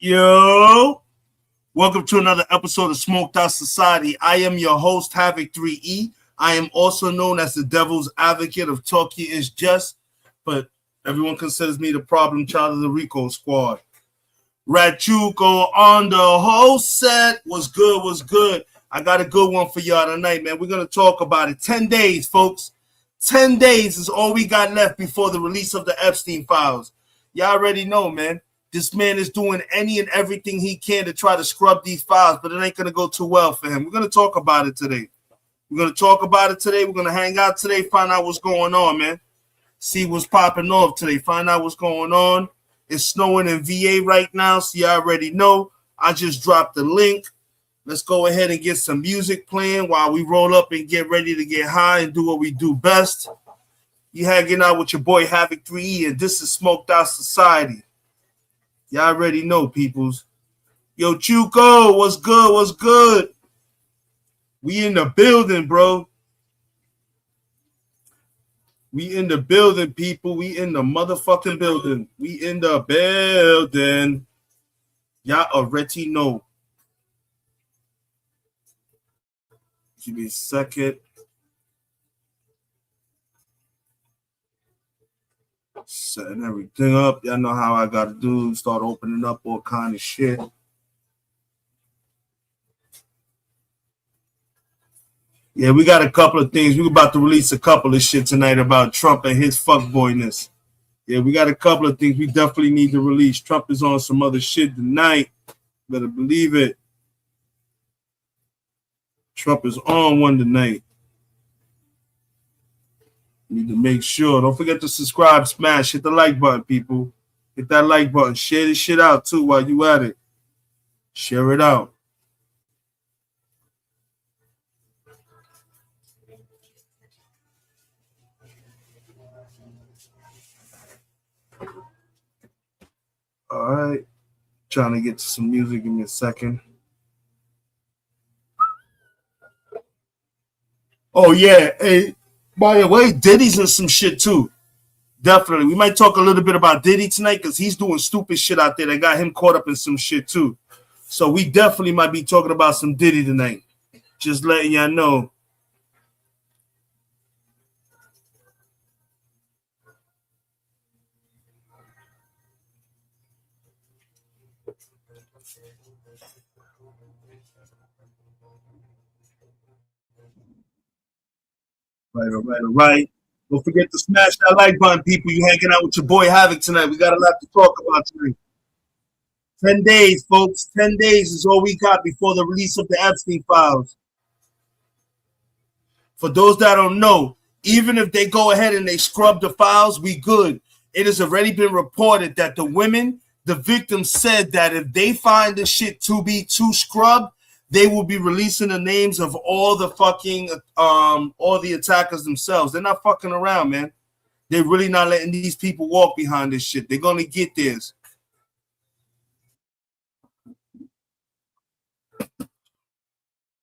Yo, welcome to another episode of Smoked Out Society. I am your host, Havoc 3E. I am also known as the Devil's Advocate of Talkie is Just, but everyone considers me the problem child of the Rico Squad. Rachuko on the whole set. What's good? I got a good one for y'all tonight, man. We're going to talk about it. 10 days, folks. 10 days is all we got left before the release of the Epstein files. Y'all already know, man. This man is doing any and everything he can to try to scrub these files, but it ain't going to go too well for him. We're going to talk about it today. We're going to hang out today, find out what's going on, man. See what's popping off today. Find out what's going on. It's snowing in VA right now, so you already know. I just dropped the link. Let's go ahead and get some music playing while we roll up and get ready to get high and do what we do best. You hanging out with your boy Havoc 3E, and this is Smoked Out Society. Y'all already know, peoples. Yo, Chuko, what's good? We in the building, bro. We in the building, people. We in the motherfucking building. We in the building. Y'all already know. Give me a second. Setting everything up. Y'all know how I got to do. Start opening up all kind of shit. Yeah, we got a couple of things. We're about to release a couple of shit tonight about Trump and his fuckboyness. Yeah, we got a couple of things we definitely need to release. Trump is on some other shit tonight. Better believe it. Trump is on one tonight. Need to make sure. Don't forget to subscribe, smash, hit the like button, people. Hit that like button. Share this shit out, too, while you at it. Share it out. All right. Trying to get to some music. Give me a second. Oh, yeah. Hey. By the way, Diddy's in some shit too. Definitely. We might talk a little bit about Diddy tonight because he's doing stupid shit out there that got him caught up in some shit too. So we definitely might be talking about some Diddy tonight. Just letting y'all know. Right. Don't forget to smash that like button, people. You hanging out with your boy Havoc tonight. We got a lot to talk about tonight. 10 days, folks. 10 days is all we got before the release of the Epstein files. For those that don't know, even if they go ahead and they scrub the files, we good. It has already been reported that the victims said that if they find the shit to be too scrubbed, they will be releasing the names of all the fucking, all the attackers themselves. They're not fucking around, man. They're really not letting these people walk behind this shit. They're going to get theirs.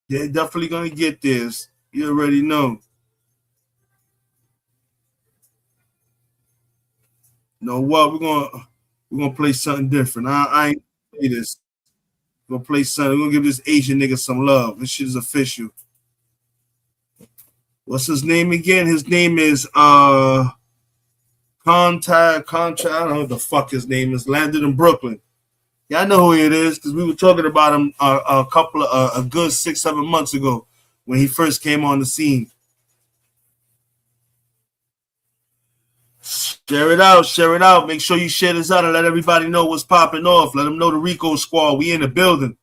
They're definitely going to get theirs. You already know. You know what? We're gonna play something different. I ain't play this. We're gonna play something. We're gonna give this Asian nigga some love. This shit is official. What's his name again? His name is Contact. I don't know what the fuck his name is. Landed in Brooklyn. Yeah, I know who it is because we were talking about him a good 6-7 months ago when he first came on the scene. Share it out. Make sure you share this out and let everybody know what's popping off. Let them know the Rico Squad. We in the building.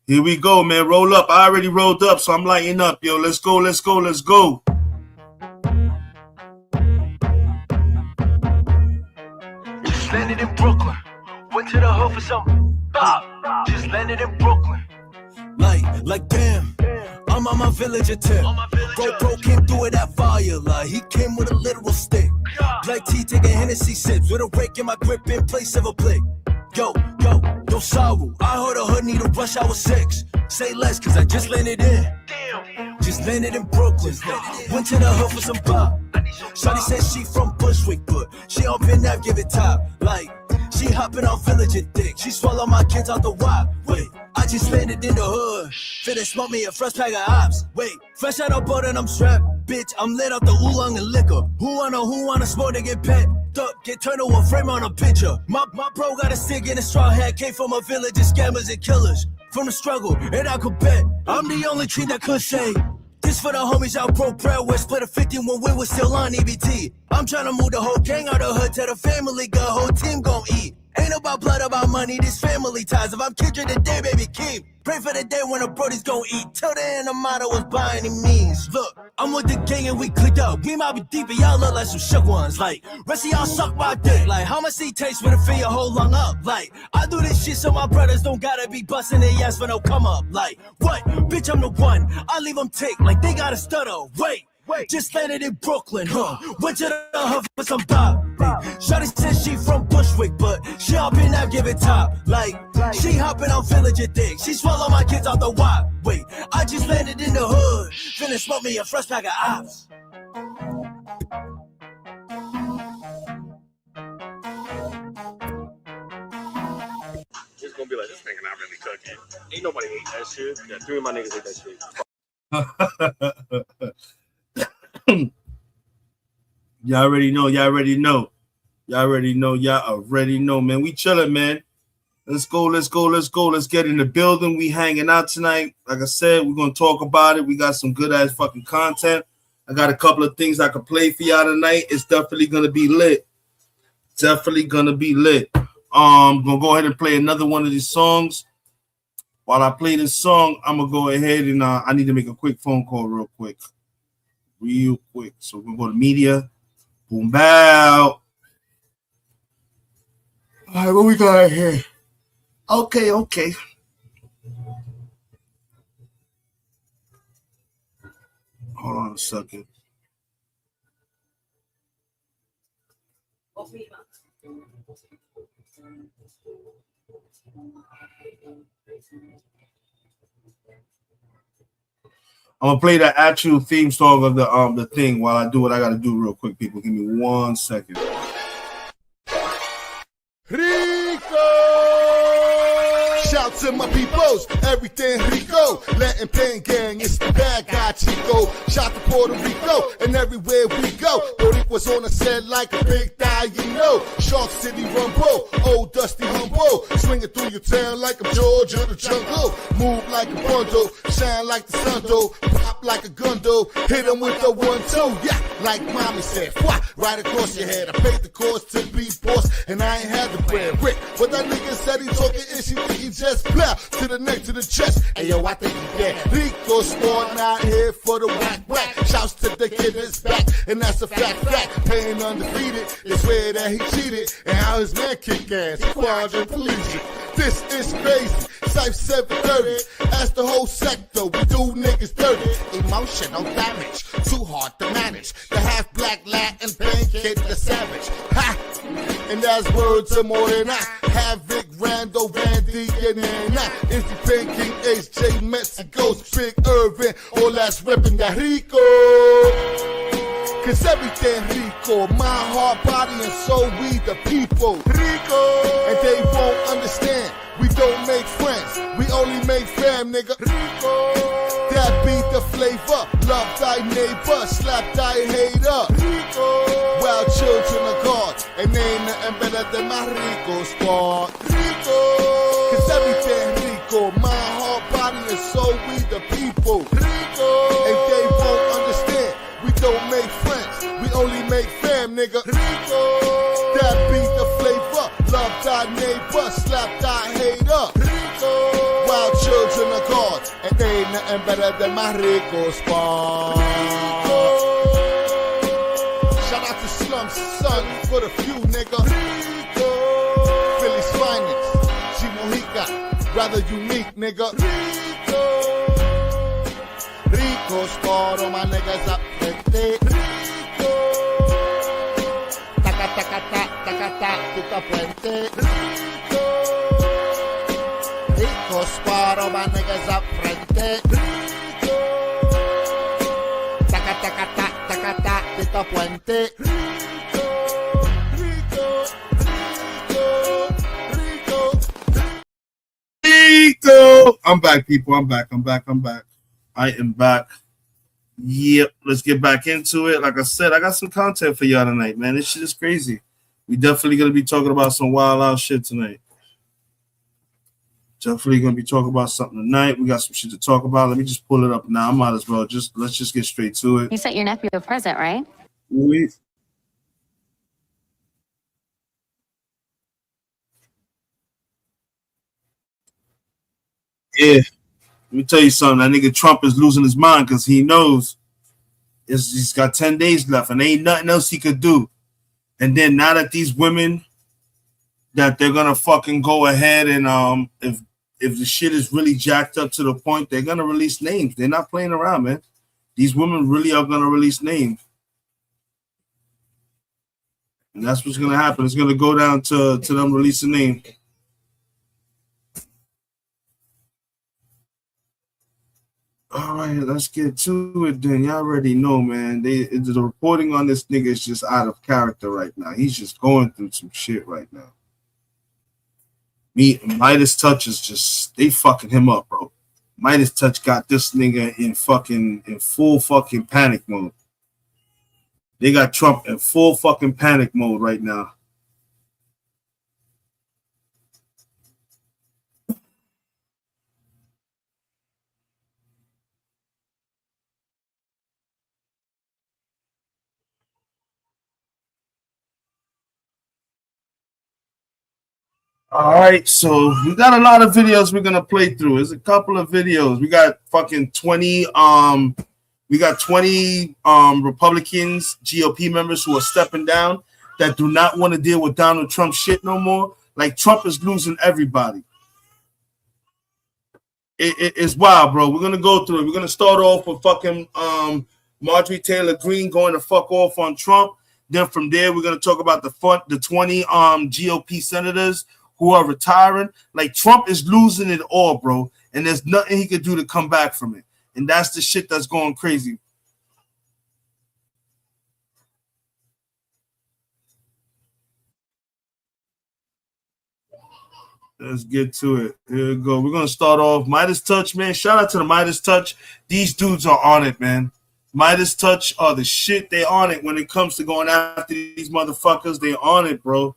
Here we go, man. Roll up. I already rolled up, so I'm lighting up, yo. Let's go. Just landed in Brooklyn. Went to the hood for some bop. Just landed in Brooklyn. Like damn. I'm on my villager tip. Bro came through with that fire. Like he came with a literal stick. Black tea taking Hennessy sips with a rake in my grip in place of a blick. Yo, sorrow. I heard a hood need a rush hour 6. Say less, cause I just landed in. Just landed in Brooklyn. Went to the hood for some pop. Shawty said she from Bushwick, but she up in that give it top. Like She hopping on villager dick. She swallow my kids out the wop. Wait, I just landed in the hood. Finna smoke me a fresh pack of ops. Wait, fresh out of boat and I'm strapped. Bitch, I'm lit out the oolong and liquor. Who wanna smoke to get pet? Get turned to a frame on a picture. My bro got a stick in a straw hat. Came from a village of scammers and killers. From the struggle, and I could bet I'm the only team that could say this for the homies out broke bread. We split a 50 when we was still on EBT. I'm trying to move the whole gang out of hood to the family. Good whole team gon' eat. Ain't about blood, about money, this family ties. If I'm Kindred today, baby, keep. Pray for the day when the brodies gon' eat. Till then, the motto was by any means. Look, I'm with the gang and we clicked up. We might be deep and y'all look like some shook ones. Like, rest of y'all suck my dick. Like, how much seed taste with a fill your whole lung up? Like, I do this shit so my brothers don't gotta be busting their ass for no come up. Like, what? Bitch, I'm the one. I leave them tick like they got a stutter. Wait. Just landed in Brooklyn, huh? Went to the hub for some pop. Shawty says she from Bushwick, but she up in that give it top. Like, she hopping on villager dick. She swallow my kids out the wop. Wait, I just landed in the hood. Finna smoke me a fresh pack of ops. It's gonna be like, this nigga not really cooking. Ain't nobody ate that shit. Yeah, 3 of my niggas ate that shit. Y'all already know, man. We chilling, man. Let's go. Let's get in the building. We hanging out tonight. Like I said, we're gonna talk about it. We got some good ass fucking content. I got a couple of things I could play for y'all tonight. It's definitely gonna be lit. I'm gonna go ahead and play another one of these songs. While I play this song, I'm gonna go ahead and I need to make a quick phone call real quick. So we're gonna go to media. Boom, bow. All right, what we got here? Okay. Hold on a second. I'm gonna play the actual theme song of the thing while I do what I gotta do real quick, people. Give me 1 second. Shout to my peoples, everything Rico. Latin Pain Gang, it's the bad guy Chico. Shout to Puerto Rico, and everywhere we go. Boricua's on the set like a big die, you know. Shark City Rumble, old Dusty Humble. Swinging through your town like I'm George of the jungle. Move like a bundle, shine like the sun do. Pop like a gun do, hit 'em with the 1-2. Yeah, like mommy said, right across your head. I paid the cost to be boss, and I ain't had the bread. Rick, but that nigga said he talking ish, he think he just plow to the neck, to the chest. Hey yo, I think he dead. Rico Sport out here for the whack. Shouts to the kid that's back, and that's a fact. Paying undefeated, they swear that he cheated, and how his man kick ass, quadriplegic. This is crazy. Syph 730, ask the whole sector, we do niggas dirty. Emotional damage, too hard to manage. The half black Latin pancake, the savage. Ha! And that's words of more than I. Havoc, Randall, Randy, and I. It's the Pain King, HJ, Mexico's Big Irvin, all that's reppin' that Rico. Cause everything Rico, my heart, body, and soul, we the people. Rico! And they won't understand, we don't make friends, we only make fam, nigga. Rico! That be the flavor, love thy neighbor, slap thy hater. Rico! Wild children of God, and ain't nothing better than my Rico sport. Rico! Cause everything Rico, my heart, body, and soul, we the people. Rico! And they won't understand, we don't make friends, we only make fam, nigga. Rico! That be the flavor, love thy neighbor, slap thy hater. Rico! Wild children of God, and ain't nothing better than my Rico spot. Rico! Shout out to Slum Son for the few, nigga. Rico! Philly's finest, Chimojica, rather unique, nigga. Rico! Rico spot, all my niggas up frente. Rico! Taca, taca, taca, taca, puta puente. Rico! Rico spot, all my niggas up frente. Rico! Taca, taca, taca, taca, taca, puta puente. Rico! Rico! Rico! I'm back, people. I'm back. I am back. Yep. Let's get back into it. Like I said, I got some content for y'all tonight, man. This shit is crazy. We definitely gonna be talking about some wild out shit tonight. Definitely gonna be talking about something tonight. We got some shit to talk about. Let me just pull it up now. I might as well let's just get straight to it. You sent your nephew a present, right? Yeah. Let me tell you something. That nigga Trump is losing his mind because he knows he's got 10 days left and ain't nothing else he could do. And then now that these women that they're gonna fucking go ahead and if the shit is really jacked up to the point, they're gonna release names. They're not playing around, man. These women really are gonna release names. And that's what's gonna happen. It's gonna go down to them releasing names. All right, let's get to it then. Y'all already know, man. The reporting on this nigga is just out of character right now. He's just going through some shit right now. Midas Touch is just, they fucking him up, bro. Midas Touch got this nigga in full fucking panic mode. They got Trump in full fucking panic mode right now. All right, so we got a lot of videos we're gonna play through. There's a couple of videos. We got fucking 20 Republicans, GOP members who are stepping down that do not want to deal with Donald Trump shit no more. Like Trump is losing everybody. It's wild, bro. We're gonna go through it. We're gonna start off with fucking Marjorie Taylor Greene going to fuck off on Trump. Then from there, we're gonna talk about the 20 GOP senators who are retiring. Like Trump is losing it all, bro, and there's nothing he could do to come back from it. And that's the shit that's going crazy. Let's get to it. Here we go. We're gonna start off Midas Touch, man. Shout out to the Midas Touch. These dudes are on it, man. Midas Touch are the shit. They on it when it comes to going after these motherfuckers. They on it, bro.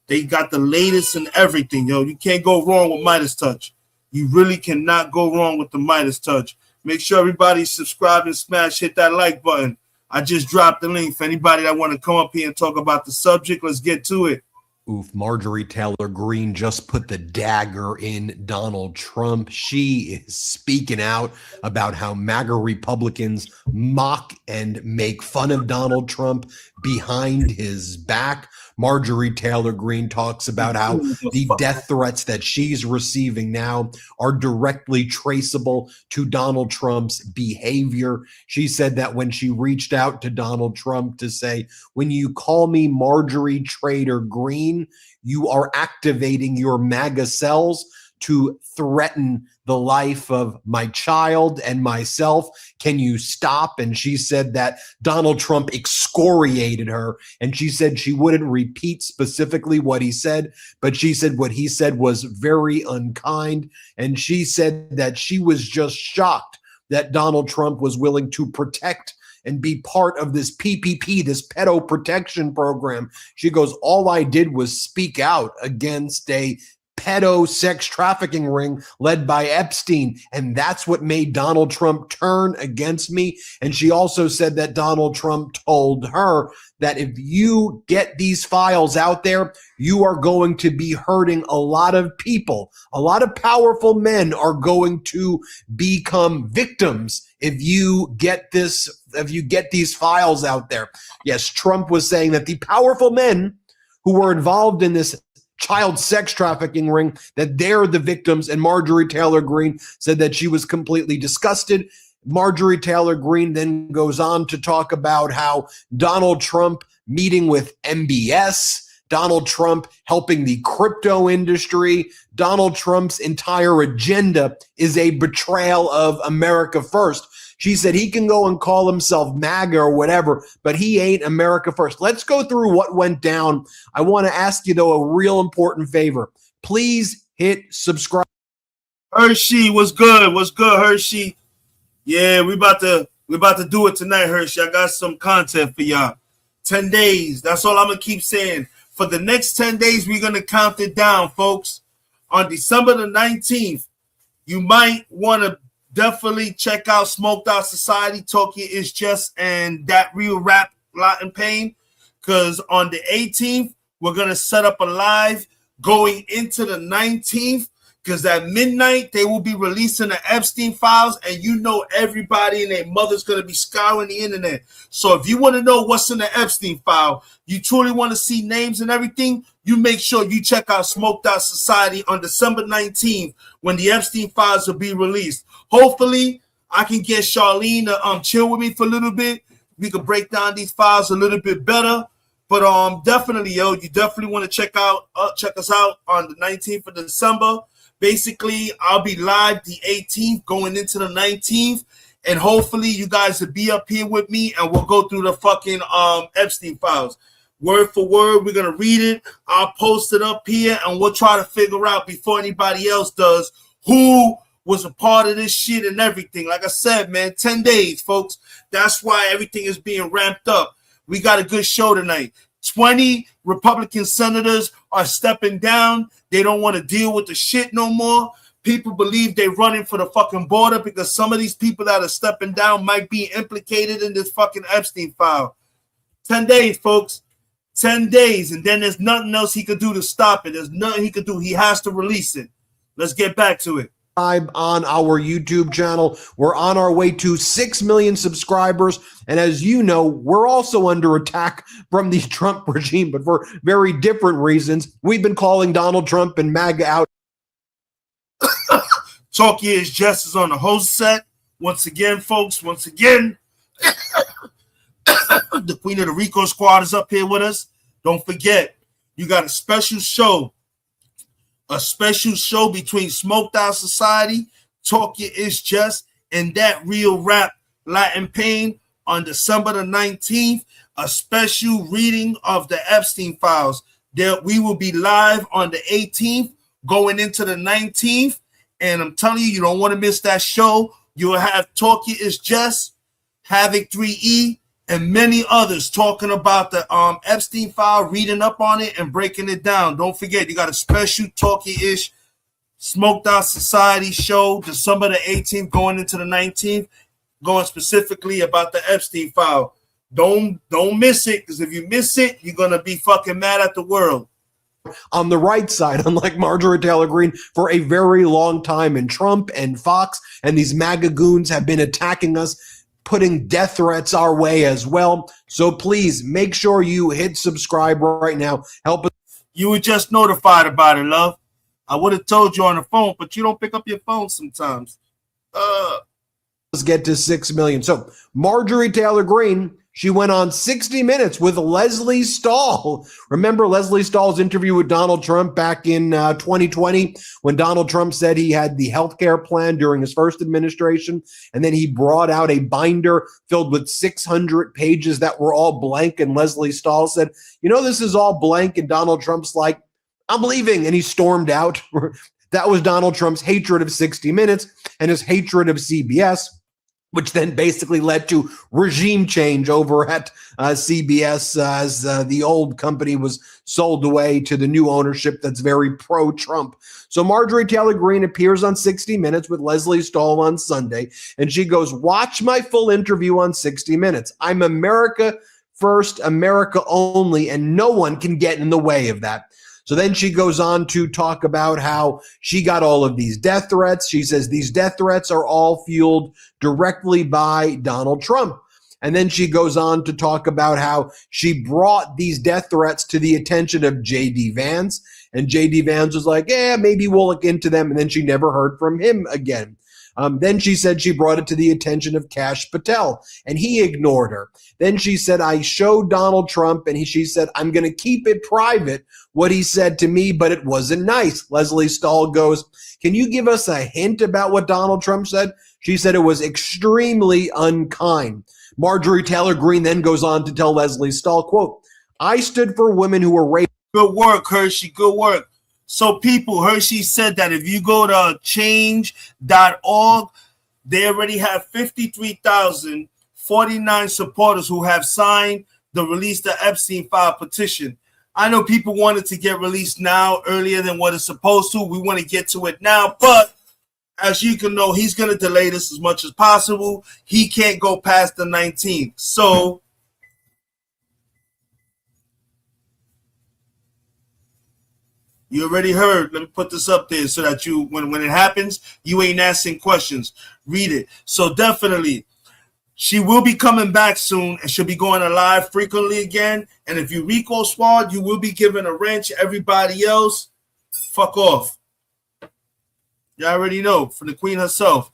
They got the latest and everything, yo. You can't go wrong with Midas Touch. You really cannot go wrong with the Midas Touch. Make sure everybody subscribe and smash, hit that like button. I just dropped the link for anybody that want to come up here and talk about the subject. Let's get to it. Oof, Marjorie Taylor Greene just put the dagger in Donald Trump. She is speaking out about how MAGA Republicans mock and make fun of Donald Trump behind his back. Marjorie Taylor Greene talks about how the death threats that she's receiving now are directly traceable to Donald Trump's behavior. She said that when she reached out to Donald Trump to say, when you call me Marjorie Taylor Greene, you are activating your MAGA cells to threaten the life of my child and myself. Can you stop? And she said that Donald Trump excoriated her. And she said she wouldn't repeat specifically what he said, but she said what he said was very unkind. And she said that she was just shocked that Donald Trump was willing to protect and be part of this PPP, this pedo protection program. She goes, all I did was speak out against a pedo sex trafficking ring led by Epstein. And that's what made Donald Trump turn against me. And she also said that Donald Trump told her that if you get these files out there, you are going to be hurting a lot of people. A lot of powerful men are going to become victims if you get these files out there. Yes, Trump was saying that the powerful men who were involved in this child sex trafficking ring, that they're the victims. And Marjorie Taylor Greene said that she was completely disgusted. Marjorie Taylor Greene then goes on to talk about how Donald Trump meeting with MBS, Donald Trump helping the crypto industry, Donald Trump's entire agenda is a betrayal of America first. She said he can go and call himself MAGA or whatever, but he ain't America first. Let's go through what went down. I want to ask you, though, a real important favor. Please hit subscribe. Hershey, what's good? What's good, Hershey? Yeah, we about to do it tonight, Hershey. I got some content for y'all. 10 days. That's all I'm gonna keep saying. For the next 10 days, we're gonna count it down, folks. On December the 19th, you might want to definitely check out Smoked Out Society, Tokyo Is Just, and That Real Rap Latin Pain. Because on the 18th, we're gonna set up a live going into the 19th. Because at midnight, they will be releasing the Epstein files, and you know everybody and their mother's going to be scouring the internet. So if you want to know what's in the Epstein file, you truly want to see names and everything, you make sure you check out Smoked Out Society on December 19th when the Epstein files will be released. Hopefully, I can get Charlene to chill with me for a little bit. We can break down these files a little bit better. But definitely, you definitely want to check us out on the 19th of December. Basically, I'll be live the 18th going into the 19th, and hopefully you guys will be up here with me, and we'll go through the fucking Epstein files. Word for word, we're going to read it. I'll post it up here, and we'll try to figure out before anybody else does who was a part of this shit and everything. Like I said, man, 10 days, folks. That's why everything is being ramped up. We got a good show tonight. 20 Republican senators are stepping down. They don't want to deal with the shit no more. People believe they're running for the fucking border because some of these people that are stepping down might be implicated in this fucking Epstein file. 10 days, folks. 10 days. And then there's nothing else he could do to stop it. There's nothing he could do. He has to release it. Let's get back to it. On our YouTube channel. We're on our way to 6 million subscribers. And as you know, we're also under attack from the Trump regime, but for very different reasons. We've been calling Donald Trump and MAGA out. Tokyo Is Just is on the host set. Once again, folks, the Queen of the Rico Squad is up here with us. Don't forget, you got a special show between Smoked Out Society, Tokyo Is Just, and That Real Rap Latin Pain on December the 19th, a special reading of the Epstein files. There, we will be live on the 18th, going into the 19th, and I'm telling you, you don't want to miss that show. You'll have Tokyo Is Just, Havoc 3E, and many others talking about the Epstein file, reading up on it and breaking it down. Don't forget, you got a special Tokyo-ish Smoked Out Society show December the 18th going into the 19th, going specifically about the Epstein file. Don't miss it, because if you miss it, you're going to be fucking mad at the world. On the right side, unlike Marjorie Taylor Greene, for a very long time, and Trump and Fox and these MAGA goons have been attacking us, putting death threats our way as well. So please make sure you hit subscribe right now. Help us. You were just notified about it, love. I would have told you on the phone, but you don't pick up your phone sometimes. Let's get to 6 million. So Marjorie Taylor Greene, she went on 60 Minutes with Leslie Stahl. Remember Leslie Stahl's interview with Donald Trump back in 2020 when Donald Trump said he had the healthcare plan during his first administration, and then he brought out a binder filled with 600 pages that were all blank, and Leslie Stahl said, this is all blank, and Donald Trump's like, I'm leaving, and he stormed out. That was Donald Trump's hatred of 60 Minutes and his hatred of CBS, which then basically led to regime change over at CBS as the old company was sold away to the new ownership that's very pro-Trump. So Marjorie Taylor Greene appears on 60 Minutes with Leslie Stahl on Sunday, and she goes, watch my full interview on 60 Minutes. I'm America first, America only, and no one can get in the way of that. So then she goes on to talk about how she got all of these death threats. She says these death threats are all fueled directly by Donald Trump. And then she goes on to talk about how she brought these death threats to the attention of J.D. Vance. And J.D. Vance was like, maybe we'll look into them. And then she never heard from him again. Then she said she brought it to the attention of Kash Patel, and he ignored her. Then she said, I showed Donald Trump, and she said, I'm going to keep it private, what he said to me, but it wasn't nice. Leslie Stahl goes, can you give us a hint about what Donald Trump said? She said it was extremely unkind. Marjorie Taylor Greene then goes on to tell Leslie Stahl, quote, I stood for women who were raped. Good work, Hershey. Good work. So people, Hershey said that if you go to change.org, they already have 53,049 supporters who have signed the Release the Epstein file petition. I know people wanted to get released now earlier than what it's supposed to. We want to get to it now, but as you can know, he's going to delay this as much as possible. He can't go past the 19th. So you already heard. Let me put this up there so that you, when it happens, you ain't asking questions. Read it. So definitely, she will be coming back soon, and she'll be going live frequently again. And if you Rico Squad, you will be given a wrench. Everybody else, fuck off. You already know, from the queen herself.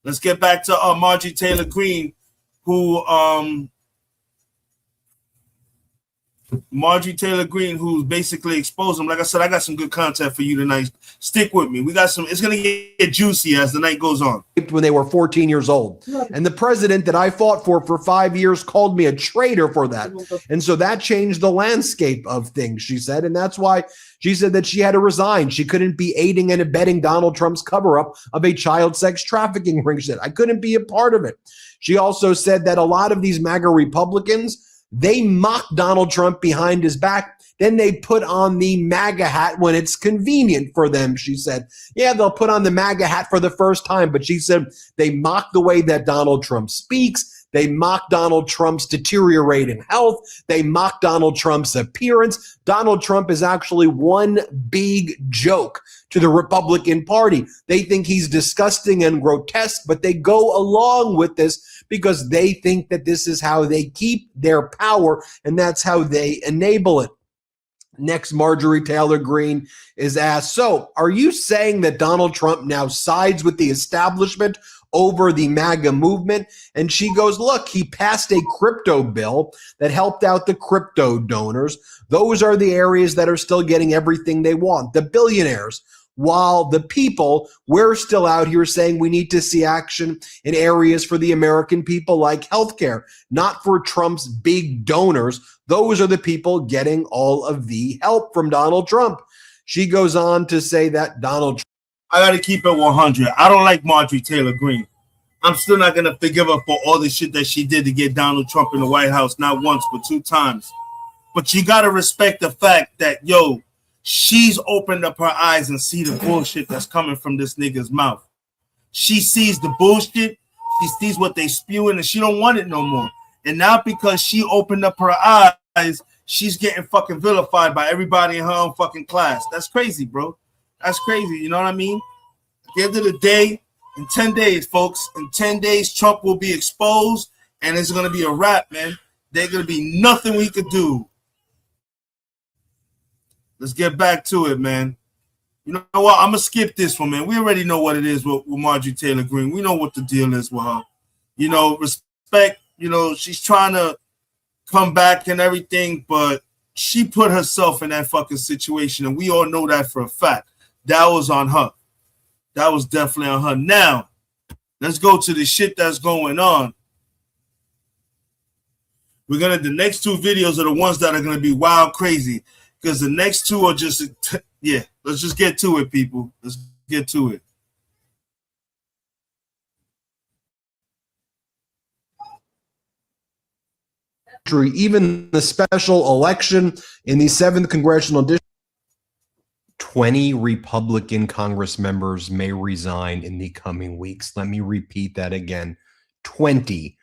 Let's get back to Marjorie Taylor Greene, who's basically exposed him. Like I said, I got some good content for you tonight. Stick with me. We got some. It's gonna get juicy as the night goes on. When they were 14 years old, and the president that I fought for 5 years called me a traitor for that, and so that changed the landscape of things. She said, and that's why she said that she had to resign. She couldn't be aiding and abetting Donald Trump's cover-up of a child sex trafficking ring. She said, I couldn't be a part of it. She also said that a lot of these MAGA Republicans, they mock Donald Trump behind his back. Then they put on the MAGA hat when it's convenient for them, she said. Yeah, they'll put on the MAGA hat for the first time, but she said they mock the way that Donald Trump speaks. They mock Donald Trump's deteriorating health. They mock Donald Trump's appearance. Donald Trump is actually one big joke to the Republican Party. They think he's disgusting and grotesque, but they go along with this because they think that this is how they keep their power, and that's how they enable it. Next, Marjorie Taylor Greene is asked, so are you saying that Donald Trump now sides with the establishment over the MAGA movement? And she goes, look, he passed a crypto bill that helped out the crypto donors. Those are the areas that are still getting everything they want, the billionaires. While the people, we're still out here saying we need to see action in areas for the American people like healthcare, not for Trump's big donors. Those are the people getting all of the help from Donald Trump. She goes on to say that Donald Trump. I got to keep it 100. I don't like Marjorie Taylor Greene. I'm still not going to forgive her for all the shit that she did to get Donald Trump in the White House, not once, but 2 times. But you got to respect the fact that, she's opened up her eyes and see the bullshit that's coming from this nigga's mouth. She sees the bullshit. She sees what they spewing, and she don't want it no more. And now because she opened up her eyes, she's getting fucking vilified by everybody in her own fucking class. That's crazy, bro. That's crazy. You know what I mean? At the end of the day, in 10 days, folks, in 10 days, Trump will be exposed, and it's going to be a wrap, man. There's going to be nothing we could do. Let's get back to it, man. You know what? I'm going to skip this one, man. We already know what it is with Marjorie Taylor Greene. We know what the deal is with her. Respect, she's trying to come back and everything, but she put herself in that fucking situation, and we all know that for a fact. That was on her. That was definitely on her. Now, let's go to the shit that's going on. The next 2 videos are the ones that are going to be wild crazy. Because the next 2 are just, let's just get to it, people. Let's get to it. Even the special election in the 7th Congressional District, 20 Republican Congress members may resign in the coming weeks. Let me repeat that again. 20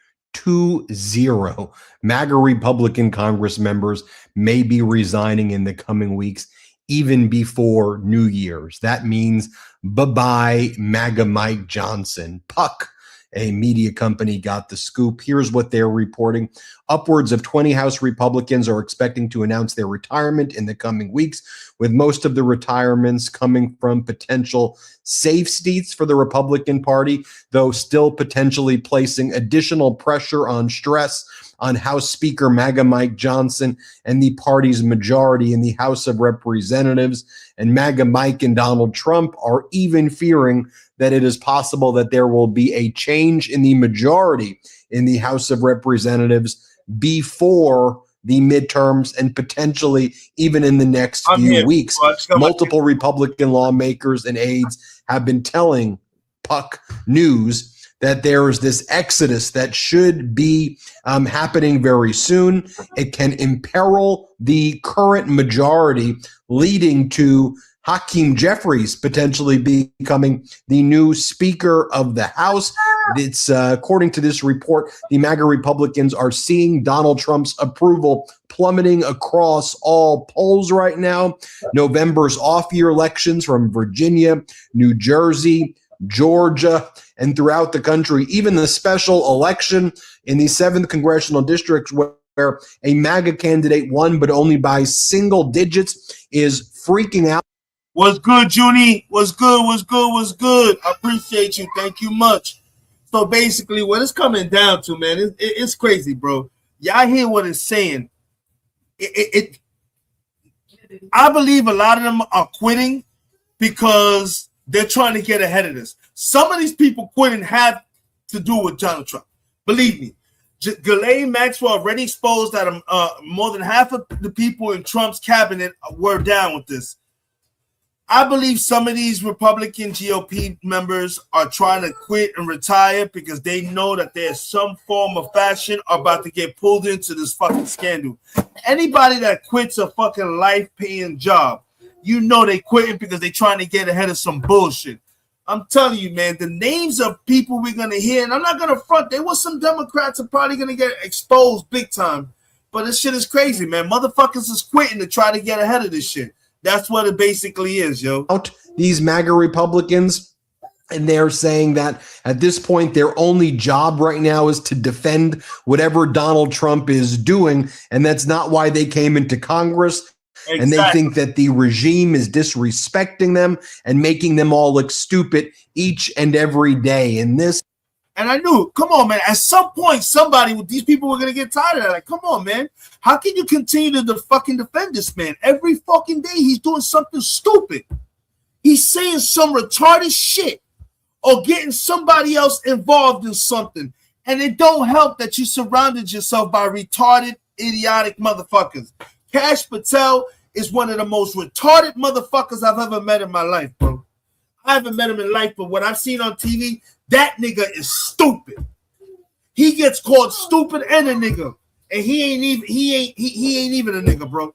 MAGA Republican Congress members may be resigning in the coming weeks, even before New Year's. That means bye-bye MAGA Mike Johnson. Puck, a media company, got the scoop. Here's what they're reporting. Upwards of 20 House Republicans are expecting to announce their retirement in the coming weeks, with most of the retirements coming from potential safe seats for the Republican Party, though still potentially placing additional pressure on stress on House Speaker MAGA Mike Johnson and the party's majority in the House of Representatives. And MAGA Mike and Donald Trump are even fearing that it is possible that there will be a change in the majority in the House of Representatives before the midterms and potentially even in the next I'm few here, weeks. bro. I just got my- Multiple Republican lawmakers and aides have been telling Puck News that there is this exodus that should be happening very soon. It can imperil the current majority, leading to Hakeem Jeffries potentially becoming the new Speaker of the House. It's according to this report, the MAGA Republicans are seeing Donald Trump's approval plummeting across all polls right now. November's off-year elections from Virginia, New Jersey, Georgia, and throughout the country, even the special election in the 7th congressional district where a MAGA candidate won but only by single digits is freaking out. What's good, Junie? What's good? What's good? What's good? I appreciate you. Thank you much. So basically, what it's coming down to, man, it's crazy, bro. Y'all hear what it's saying. I believe a lot of them are quitting because they're trying to get ahead of this. Some of these people quitting have to do with Donald Trump. Believe me. Ghislaine Maxwell already exposed that more than half of the people in Trump's cabinet were down with this. I believe some of these Republican GOP members are trying to quit and retire because they know that there's some form of fashion about to get pulled into this fucking scandal. Anybody that quits a fucking life-paying job, you know they quitting because they trying to get ahead of some bullshit. I'm telling you, man, the names of people we're going to hear, and I'm not going to front, there was some Democrats are probably going to get exposed big time, but this shit is crazy, man. Motherfuckers is quitting to try to get ahead of this shit. That's what it basically is, yo. These MAGA Republicans, and they're saying that at this point, their only job right now is to defend whatever Donald Trump is doing, and that's not why they came into Congress. Exactly. And they think that the regime is disrespecting them and making them all look stupid each and every day. And I knew, come on, man. At some point, these people were going to get tired of that. Like, come on, man. How can you continue to fucking defend this man? Every fucking day he's doing something stupid. He's saying some retarded shit or getting somebody else involved in something. And it don't help that you surrounded yourself by retarded, idiotic motherfuckers. Kash Patel is one of the most retarded motherfuckers I've ever met in my life, bro. I haven't met him in life, but what I've seen on TV, that nigga is stupid. He gets called stupid and a nigga, and he ain't even a nigga, bro.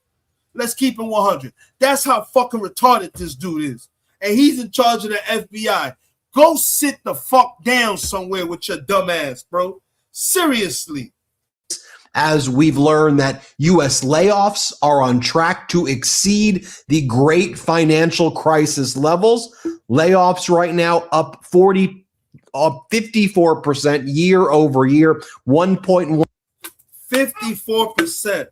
Let's keep it 100. That's how fucking retarded this dude is, and he's in charge of the FBI. Go sit the fuck down somewhere with your dumb ass, bro. Seriously. As we've learned that U.S. layoffs are on track to exceed the great financial crisis levels. Layoffs right now up 54% year over year, 1.1. 54%.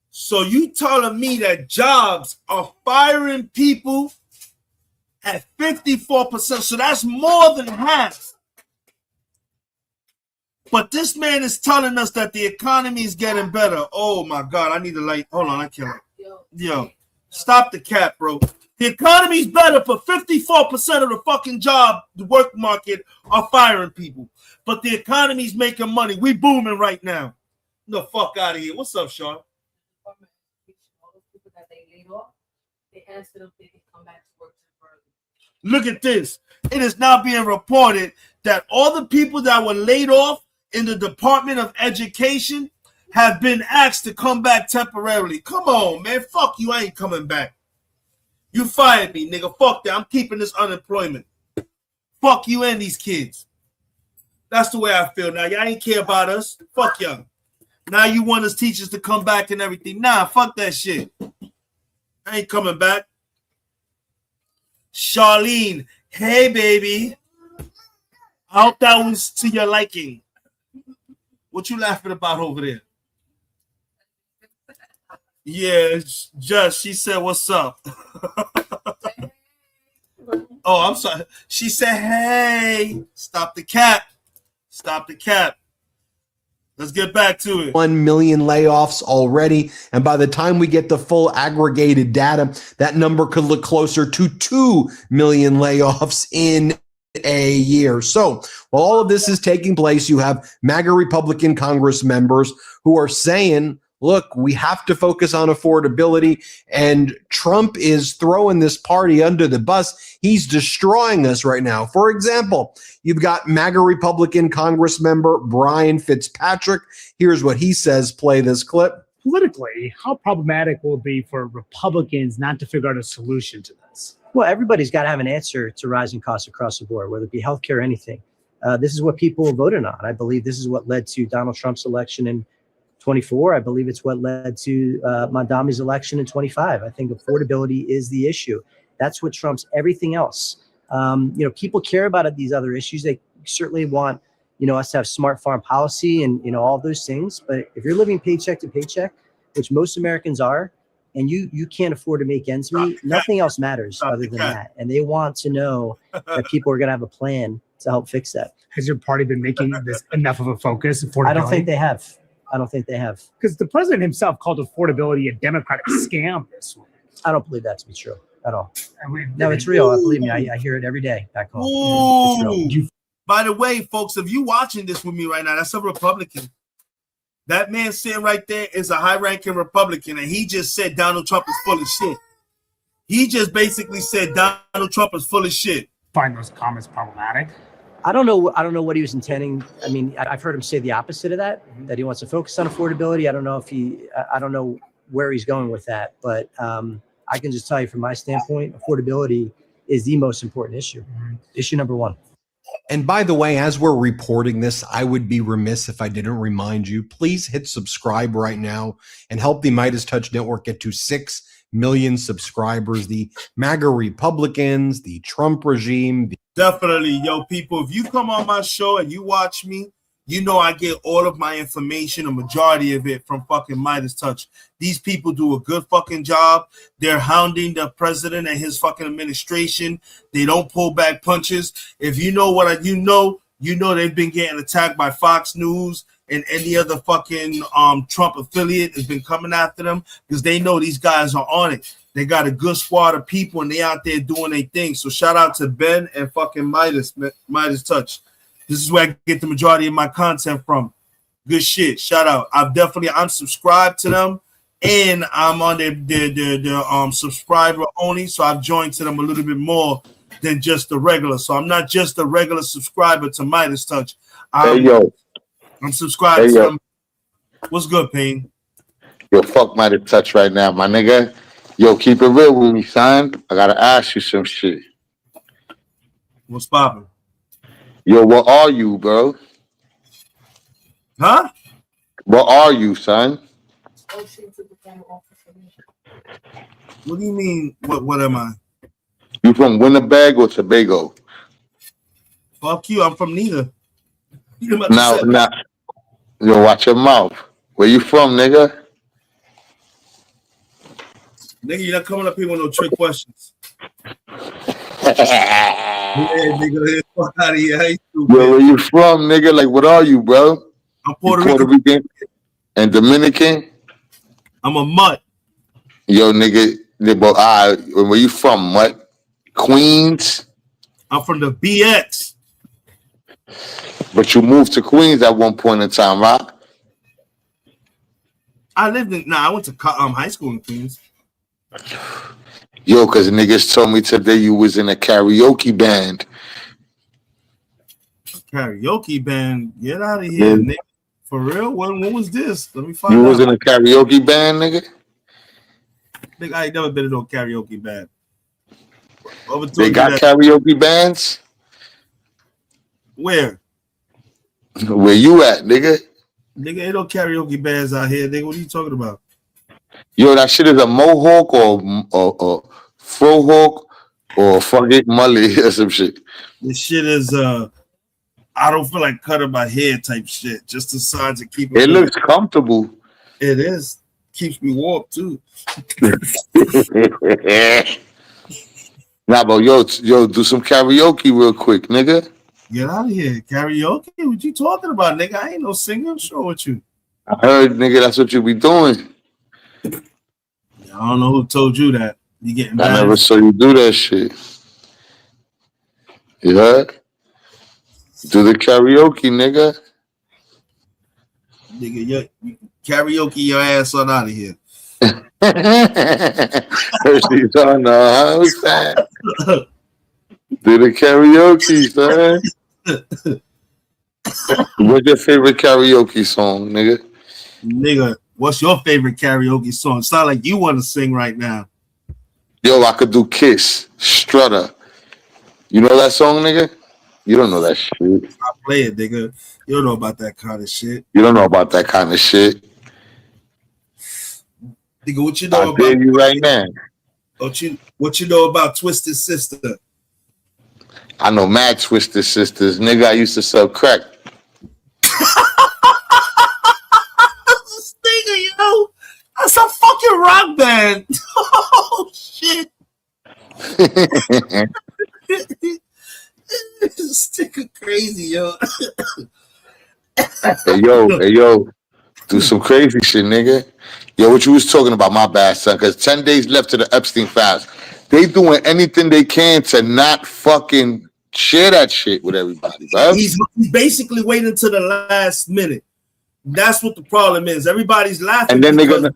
So you telling me that jobs are firing people at 54%? So that's more than half. But this man is telling us that the economy is getting better. Oh my God, I need a light. Hold on, I can't. Yo, stop the cap, bro. The economy's better, but 54% of the fucking the work market are firing people. But the economy's making money. We booming right now. The fuck out of here. What's up, Sean? Look at this. It is now being reported that all the people that were laid off in the Department of Education have been asked to come back temporarily. Come on, man. Fuck you. I ain't coming back. You fired me, nigga. Fuck that. I'm keeping this unemployment. Fuck you and these kids. That's the way I feel now. Y'all ain't care about us. Fuck y'all. Now you want us teachers to come back and everything. Nah, fuck that shit. I ain't coming back. Charlene, hey, baby. I hope that was to your liking. What you laughing about over there? Yeah, just she said, "What's up?" Oh, I'm sorry. She said, "Hey, stop the cap, stop the cap." Let's get back to it. 1 million layoffs already, and by the time we get the full aggregated data, that number could look closer to 2 million layoffs in a year. So while all of this is taking place, you have MAGA Republican Congress members who are saying, look, we have to focus on affordability, and Trump is throwing this party under the bus. He's destroying us right now. For example, you've got MAGA Republican Congress member Brian Fitzpatrick. Here's what he says. Play this clip. Politically, how problematic will it be for Republicans not to figure out a solution to this? Well, everybody's got to have an answer to rising costs across the board, whether it be healthcare or anything. This is what people voted on. I believe this is what led to Donald Trump's election in 24. I believe it's what led to Mondami's election in 25. I think affordability is the issue. That's what trumps everything else. People care about these other issues. They certainly want, us to have smart farm policy and, all those things. But if you're living paycheck to paycheck, which most Americans are, and you can't afford to make ends meet, nothing else matters other than that. And they want to know that people are going to have a plan to help fix that. Has your party been making this enough of a focus? I don't think they have. Because the president himself called affordability a Democratic scam this week. I don't believe that to be true at all. No, it's real. Believe me, I hear it every day back home. It's real. By the way, folks, if you watching this with me right now, that's a Republican. That man sitting right there is a high-ranking Republican, and he just said Donald Trump is full of shit. He just basically said Donald Trump is full of shit. Find those comments problematic? I don't know what he was intending. I mean, I've heard him say the opposite of that, that he wants to focus on affordability. I don't know where he's going with that, but I can just tell you from my standpoint, affordability is the most important issue. Issue number one. And by the way, as we're reporting this, I would be remiss if I didn't remind you, please hit subscribe right now and help the Midas Touch Network get to 6 million subscribers. The MAGA Republicans, the Trump regime. Definitely, yo, people, if you come on my show and you watch me, you know I get all of my information, a majority of it, from fucking Midas Touch. These people do a good fucking job. They're hounding the president and his fucking administration. They don't pull back punches. If you know what you know they've been getting attacked by Fox News and any other fucking Trump affiliate has been coming after them because they know these guys are on it. They got a good squad of people and they out there doing their thing. So shout out to Ben and fucking Midas Touch. This is where I get the majority of my content from. Good shit. Shout out. I'm subscribed to them, and I'm on their subscriber only. So I've joined to them a little bit more than just the regular. So I'm not just a regular subscriber to Midas Touch. I'm subscribed to them. What's good, Payne? Yo, fuck Midas Touch right now, my nigga. Yo, keep it real with me, son. I gotta ask you some shit. What's poppin'? Yo, what are you, bro? Huh? What are you, son? What do you mean? What am I? You from Winnebago or Tobago? Fuck you. I'm from neither. Now, yo, watch your mouth. Where you from, nigga? Nigga, you're not coming up here with no trick questions. Yeah, nigga, fuck out of here. Yo, where you from, nigga? Like, what are you, bro? I'm Puerto Rican and Dominican. I'm a mutt. Yo, nigga, where you from? What? Queens? I'm from the BX. But you moved to Queens at one point in time, right? I went to high school in Queens. Yo, because niggas told me today you was in a karaoke band. Karaoke band? Get out of here, nigga. For real? When was this? Let me find out. You was in a karaoke band, nigga? Nigga, I ain't never been in no karaoke band. They got karaoke bands? Where? Where you at, nigga? Nigga, ain't no karaoke bands out here, nigga. What are you talking about? Yo, that shit is a mohawk or frohawk or fucking mully or some shit. This shit is I don't feel like cutting my hair type shit. Just the sides to keep it. It looks comfortable. It is. Keeps me warm too. Nah, but yo, do some karaoke real quick, nigga. Get out of here. Karaoke? What you talking about, nigga? I ain't no singer. I'm sure with you. I heard, nigga, that's what you be doing. I don't know who told you that. You getting mad? I never saw you do that shit. You heard? Do the karaoke, nigga. Nigga, karaoke your ass on out of here. She's on the house. Do the karaoke, son. What's your favorite karaoke song, nigga? Nigga, what's your favorite karaoke song? Sound like you want to sing right now. Yo, I could do Kiss, Strutter. You know that song, nigga? You don't know that shit. I play it, nigga. You don't know about that kind of shit. You don't know about that kind of shit. Nigga, what you know I about tell you right now. What you know about Twisted Sister? I know mad Twisted Sisters. Nigga, I used to sell crack. This nigga, yo. That's a fucking rock band. Oh shit. This nigga crazy, yo. Hey yo, do some crazy shit, nigga. Yo, what you was talking about, my bad, son, because 10 days left to the Epstein files. They doing anything they can to not fucking share that shit with everybody, bro. He's basically waiting to the last minute. That's what the problem is. Everybody's laughing. And then they're gonna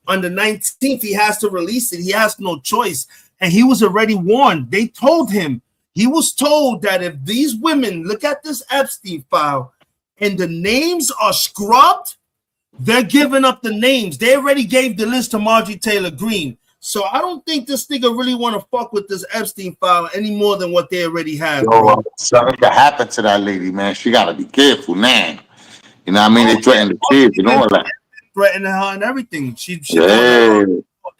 on the 19th, he has to release it. He has no choice. And he was already warned. They told him, he was told that if these women look at this Epstein file and the names are scrubbed, they're giving up the names. They already gave the list to Marjorie Taylor Greene. So I don't think this nigga really want to fuck with this Epstein file any more than what they already have. Yo, something could happen to that lady, man. She gotta be careful now. You know what I mean? They threaten the kids and all that. Threatening her and everything. She Yeah.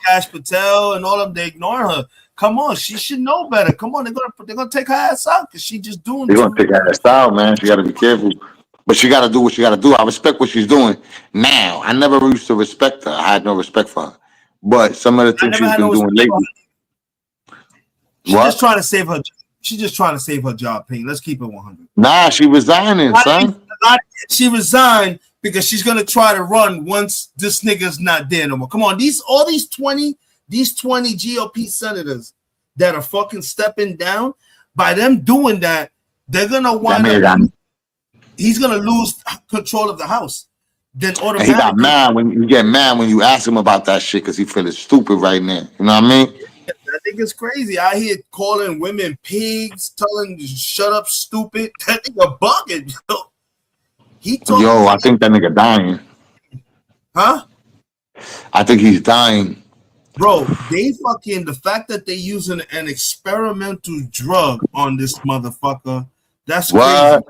Cash Patel and all of them, they ignore her. Come on, she should know better. Come on, they're gonna take her ass out because she just doing. They're gonna take her ass out, man. She gotta be careful. But she gotta do what she gotta do. I respect what she's doing now. I never used to respect her. I had no respect for her. But some of the things she's been doing lately. She's just trying to save her. She's just trying to save her job, Payne. Let's keep it 100. Nah, she resigning, son. She resigned because she's gonna try to run once this nigga's not there no more. Come on, these 20 GOP senators that are fucking stepping down. By them doing that, they're gonna wind up. He's gonna lose control of the House. Then automatically, he got mad when you get mad when you ask him about that shit because he feeling stupid right now. You know what I mean? I think it's crazy. I hear calling women pigs, telling them shut up, stupid. That nigga bugging. Yo, I think that nigga dying. Huh? I think he's dying. Bro, the fact that they using an experimental drug on this motherfucker, that's crazy.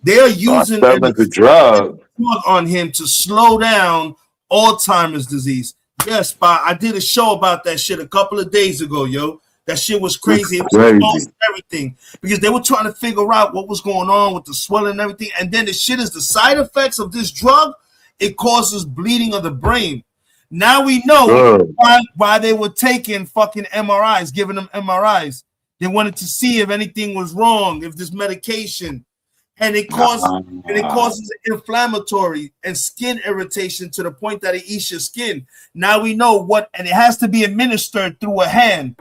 They are using a drug on him to slow down Alzheimer's disease. Yes, I did a show about that shit a couple of days ago, yo. That shit was crazy. It was everything because they were trying to figure out what was going on with the swelling and everything. And then the shit is the side effects of this drug. It causes bleeding of the brain. Now we know why they were taking fucking MRIs, giving them MRIs. They wanted to see if anything was wrong, if this medication, and it causes inflammatory and skin irritation to the point that it eats your skin. Now we know what, and it has to be administered through a hand.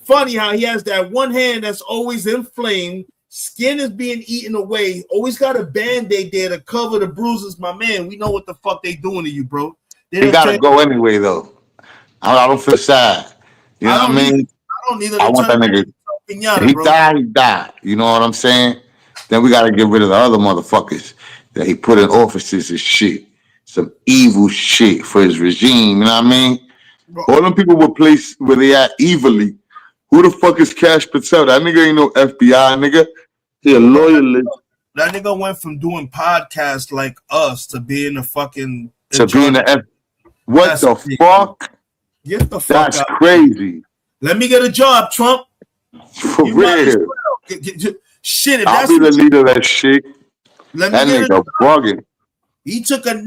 Funny how he has that one hand that's always inflamed, skin is being eaten away, always got a band-aid there to cover the bruises. My man, we know what the fuck they doing to you, bro. He gotta go anyway, though. I don't feel sad. You know what I mean? I don't either. I want that nigga. He died. You know what I'm saying? Then we gotta get rid of the other motherfuckers that he put in offices and shit. Some evil shit for his regime. You know what I mean? Bro. All them people were placed where they at evilly. Who the fuck is Cash Patel? That nigga ain't no FBI nigga. He a loyalist. That nigga went from doing podcasts like us to being a fucking What the fuck? Get the fuck That's out. Crazy. Let me get a job, Trump. For real. Shit, if I'll be the leader of that shit. That nigga bugging. He took a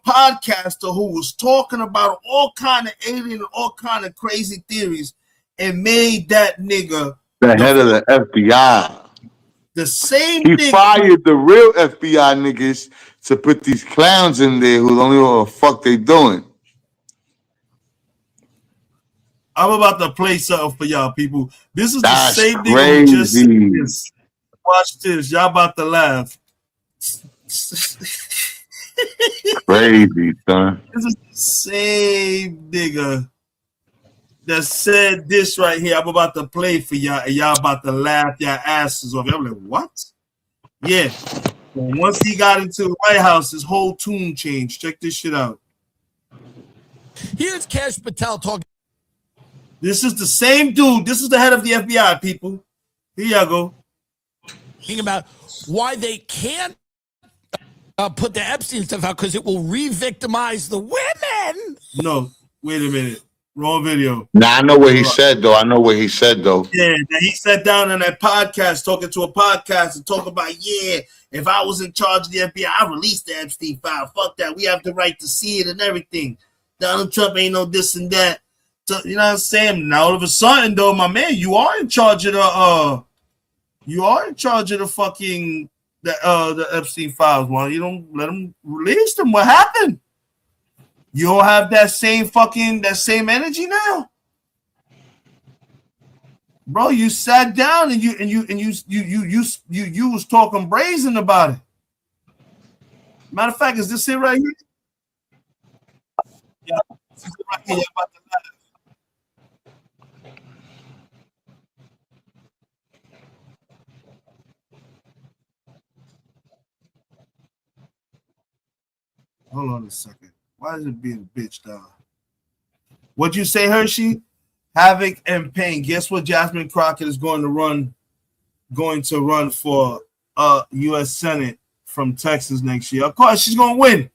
podcaster who was talking about all kind of alien and all kind of crazy theories and made that nigga the head of the FBI. The same he nigga. Fired the real FBI niggas to put these clowns in there who don't know what the fuck they doing. I'm about to play something for y'all people. This is That's the same crazy. nigga who just said this. Watch this. Y'all about to laugh. Crazy, son. This is the same nigga that said this right here. I'm about to play for y'all, and y'all about to laugh your asses off. I'm like, what? Yeah. Well, once he got into the White House, his whole tune changed. Check this shit out. Here's Kash Patel talking. This is the same dude. This is the head of the FBI, people. Here y'all go. About why they can't put the Epstein stuff out because it will re-victimize the women. No, wait a minute. Wrong video. Nah, I know what he said, though. Yeah, he sat down on that podcast, talking to a podcast and talking about, yeah, if I was in charge of the FBI, I released the Epstein file. Fuck that. We have the right to see it and everything. Donald Trump ain't no this and that. So, you know what I'm saying? Now all of a sudden, though, my man, you are in charge of the fucking the Epstein files. Why you don't let them release them? What happened? You don't have that same energy now, bro. You sat down and you was talking brazen about it. Matter of fact, is this it right here? Yeah, this is it right here. About to laugh. Hold on a second. Why is it being bitch down? What'd you say, Hershey? Havoc and Pain. Guess what? Jasmine Crockett is going to run for U.S. Senate from Texas next year. Of course, she's going to win,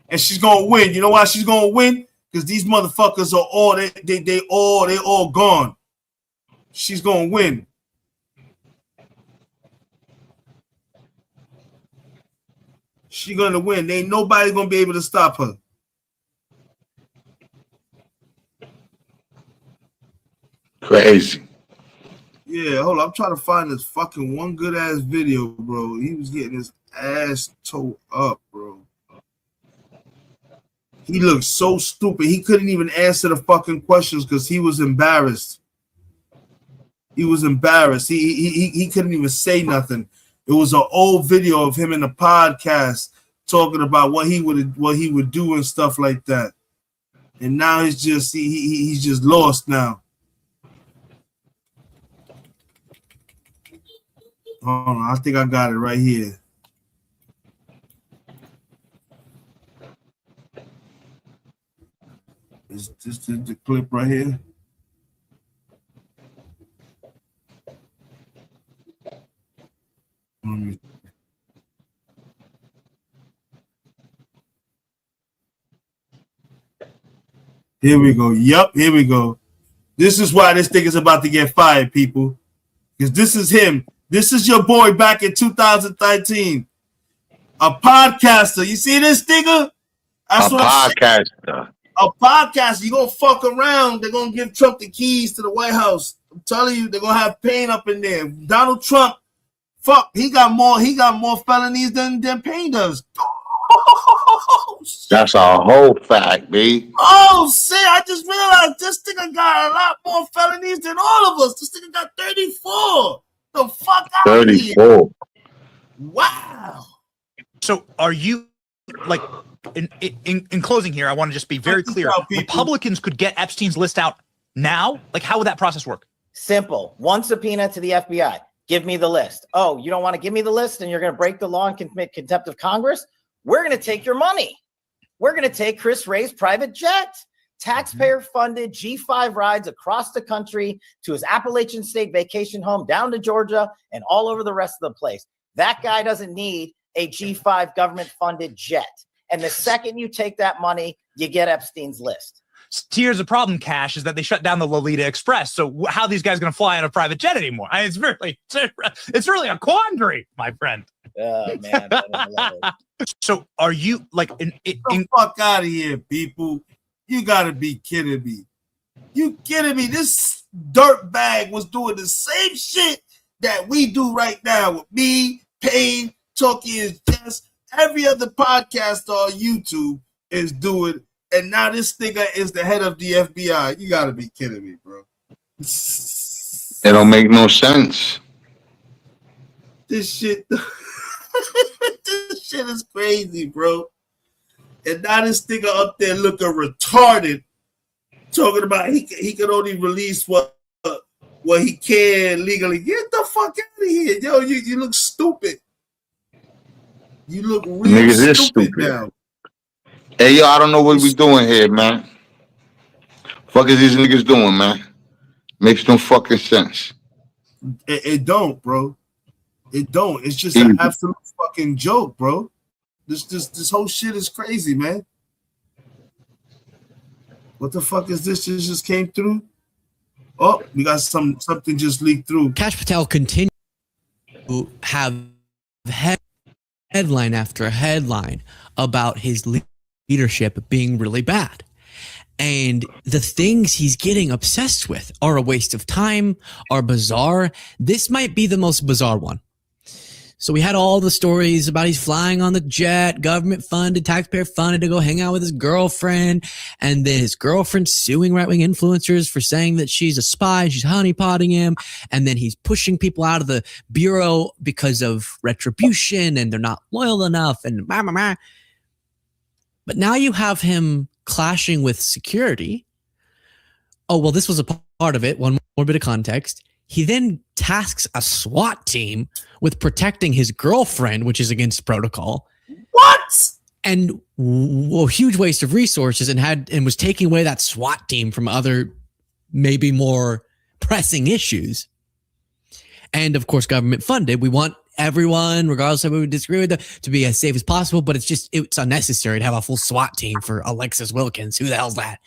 and she's going to win. You know why she's going to win? Because these motherfuckers are all they all gone. She's going to win. She's going to win. Ain't nobody going to be able to stop her. Crazy. Yeah, hold on. I'm trying to find this fucking one good ass video, bro. He was getting his ass towed up, bro. He looked so stupid. He couldn't even answer the fucking questions because he was embarrassed. He was embarrassed. He couldn't even say nothing. It was an old video of him in a podcast talking about what he would do and stuff like that. And now he's just lost now. Hold on, I think I got it right here. Is this the clip right here? Here we go. Yep, here we go. This is why this thing is about to get fired, people. Because this is him. This is your boy back in 2013. A podcaster. You see this nigga? That's a podcaster. A podcaster. You gonna fuck around. They're gonna give Trump the keys to the White House. I'm telling you, they're gonna have Payne up in there. Donald Trump, fuck, he got more felonies than Payne does. That's a whole fact, B. Oh shit, I just realized this nigga got a lot more felonies than all of us. This nigga got 34. The fuck out of here. 34. Wow. So are you, like, in closing here, I want to just be very clear. Republicans could get Epstein's list out now? Like, how would that process work? Simple. One subpoena to the FBI. Give me the list. Oh, you don't want to give me the list and you're going to break the law and commit contempt of Congress? We're going to take your money. We're going to take Chris Wray's private jet. Taxpayer-funded G5 rides across the country to his Appalachian State vacation home, down to Georgia, and all over the rest of the place. That guy doesn't need a G5 government-funded jet. And the second you take that money, you get Epstein's list. Here's the problem, Cash, is that they shut down the Lolita Express. So how are these guys going to fly on a private jet anymore? It's really a quandary, my friend. Oh, man. So are you, like... Get the fuck out of here, people. You got to be kidding me. You kidding me? This dirtbag was doing the same shit that we do right now with me, Payne, Talking Is Just. Every other podcast on YouTube is doing, and now this nigga is the head of the FBI. You got to be kidding me, bro. It don't make no sense. This shit, this shit is crazy, bro. And now this nigga up there looking retarded, talking about he can only release what he can legally. Get the fuck out of here, yo! You look stupid. You look real stupid now. Hey, yo, I don't know what we doing here, man. Fuck is these niggas doing, man? Makes no fucking sense. It don't, bro. It don't. It's just an absolute fucking joke, bro. This whole shit is crazy, man. What the fuck is this? This just came through. Oh, we got something just leaked through. Kash Patel continued to have headline after headline about his leadership being really bad. And the things he's getting obsessed with are a waste of time, are bizarre. This might be the most bizarre one. So we had all the stories about he's flying on the jet, government funded, taxpayer funded to go hang out with his girlfriend. And then his girlfriend suing right-wing influencers for saying that she's a spy. She's honeypotting him. And then he's pushing people out of the bureau because of retribution and they're not loyal enough and blah, blah, blah. But now you have him clashing with security. Oh, well, this was a part of it. One more bit of context. He then tasks a SWAT team with protecting his girlfriend, which is against protocol. What? And a huge waste of resources and was taking away that SWAT team from other maybe more pressing issues. And of course, government funded. We want everyone, regardless of who we disagree with them, to be as safe as possible, but it's unnecessary to have a full SWAT team for Alexis Wilkins. Who the hell's that?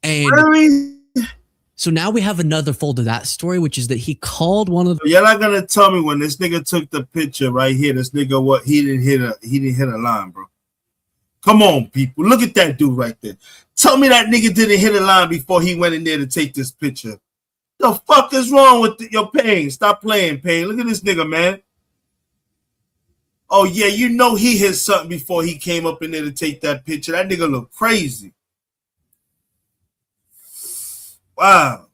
And really? So now we have another fold of that story, which is that he called one of the. You're not gonna tell me when this nigga took the picture right here. This nigga, what he didn't hit a line, bro. Come on, people, look at that dude right there. Tell me that nigga didn't hit a line before he went in there to take this picture. The fuck is wrong with your Pain? Stop playing, Pain. Look at this nigga, man. Oh yeah, you know he hit something before he came up in there to take that picture. That nigga look crazy. Wow.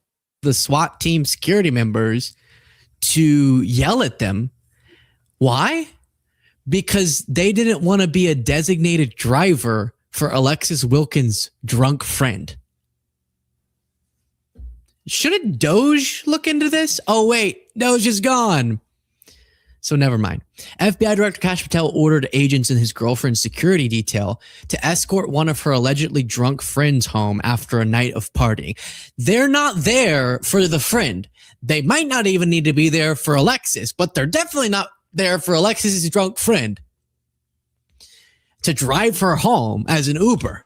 The SWAT team security members to yell at them. Why? Because they didn't want to be a designated driver for Alexis Wilkins' drunk friend. Shouldn't Doge look into this? Oh, wait, Doge is gone. So never mind. FBI Director Kash Patel ordered agents in his girlfriend's security detail to escort one of her allegedly drunk friends home after a night of partying. They're not there for the friend. They might not even need to be there for Alexis, but they're definitely not there for Alexis's drunk friend to drive her home as an Uber.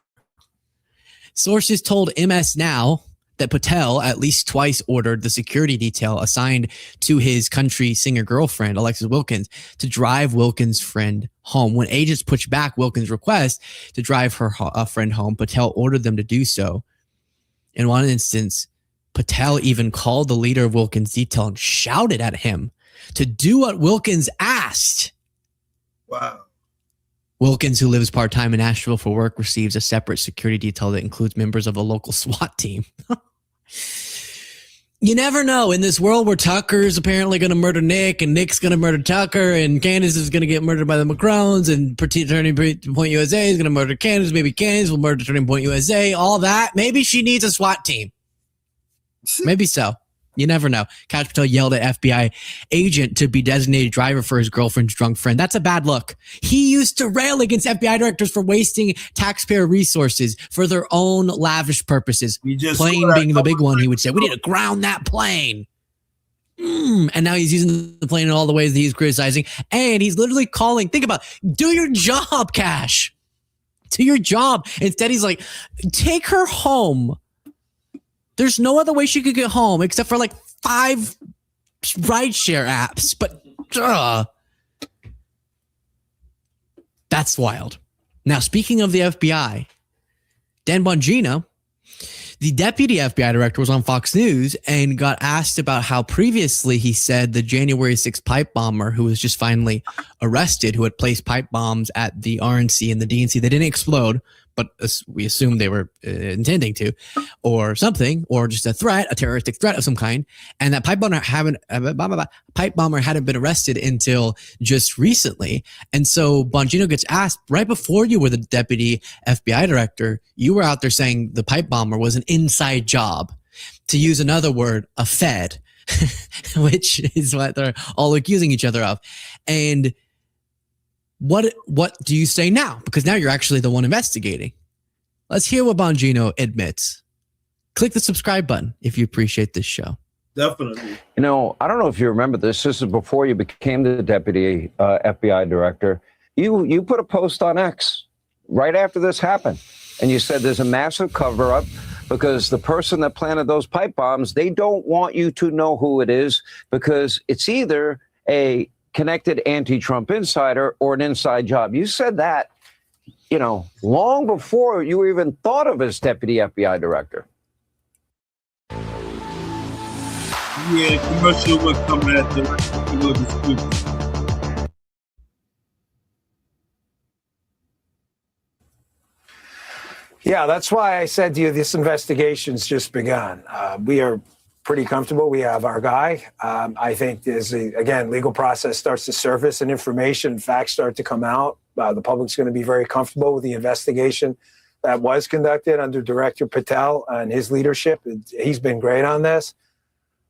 Sources told MS Now that Patel at least twice ordered the security detail assigned to his country singer girlfriend, Alexis Wilkins, to drive Wilkins' friend home. When agents pushed back Wilkins' request to drive her friend home, Patel ordered them to do so. In one instance, Patel even called the leader of Wilkins' detail and shouted at him to do what Wilkins asked. Wow. Wilkins, who lives part-time in Nashville for work, receives a separate security detail that includes members of a local SWAT team. You never know. In this world where Tucker's apparently going to murder Nick and Nick's going to murder Tucker and Candace is going to get murdered by the Macrones and Turning Point USA is going to murder Candace. Maybe Candace will murder Turning Point USA. All that. Maybe she needs a SWAT team. Maybe so. You never know. Kash Patel yelled at FBI agent to be designated driver for his girlfriend's drunk friend. That's a bad look. He used to rail against FBI directors for wasting taxpayer resources for their own lavish purposes. Plane being the big one, he would say, we need to ground that plane. And now he's using the plane in all the ways that he's criticizing. And he's literally calling, think about, do your job, Kash. Do your job. Instead, he's like, take her home. There's no other way she could get home except for like 5 rideshare apps. But that's wild. Now, speaking of the FBI, Dan Bongino, the deputy FBI director, was on Fox News and got asked about how previously he said the January 6th pipe bomber, who was just finally arrested, who had placed pipe bombs at the RNC and the DNC, they didn't explode, but we assume they were intending to, or something, or just a threat, a terroristic threat of some kind. And that pipe bomber hadn't been arrested until just recently. And so Bongino gets asked, right before you were the deputy FBI director, you were out there saying the pipe bomber was an inside job. To use another word, a Fed, which is what they're all accusing each other of. And what do you say now? Because now you're actually the one investigating. Let's hear what Bongino admits. Click the subscribe button if you appreciate this show. Definitely. You know, I don't know if you remember this. This is before you became the deputy FBI director. You put a post on X right after this happened. And you said there's a massive cover up because the person that planted those pipe bombs, they don't want you to know who it is because it's either a connected anti-Trump insider or an inside job. You said that, you know, long before you were even thought of as deputy FBI director. Yeah, commercial would come at the Yeah, that's why I said to you, this investigation's just begun. We are pretty comfortable. We have our guy. I think as again, legal process starts to surface and information, facts start to come out. The public's going to be very comfortable with the investigation that was conducted under Director Patel and his leadership. He's been great on this.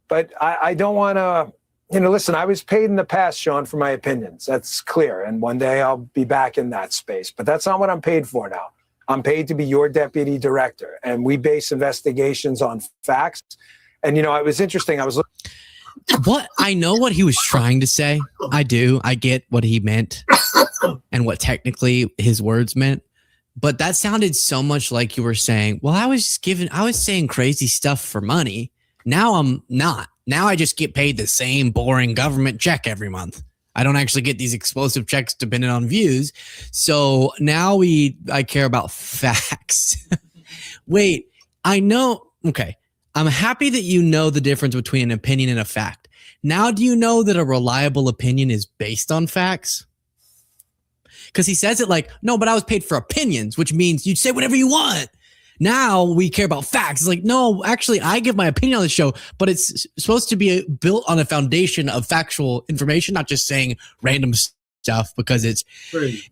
But I don't want to, listen, I was paid in the past, Sean, for my opinions. That's clear. And one day I'll be back in that space. But that's not what I'm paid for now. I'm paid to be your deputy director. And we base investigations on facts. And, it was interesting. I was looking. I know what he was trying to say. I do. I get what he meant and what technically his words meant. But that sounded so much like you were saying, well, I was saying crazy stuff for money. Now I'm not. Now I just get paid the same boring government check every month. I don't actually get these explosive checks dependent on views. So now I care about facts. Wait, I know. Okay. I'm happy that you know the difference between an opinion and a fact. Now, do you know that a reliable opinion is based on facts? Because he says it like, no, but I was paid for opinions, which means you say whatever you want. Now we care about facts. It's like, no, actually, I give my opinion on the show, but it's supposed to be built on a foundation of factual information, not just saying random stuff because it's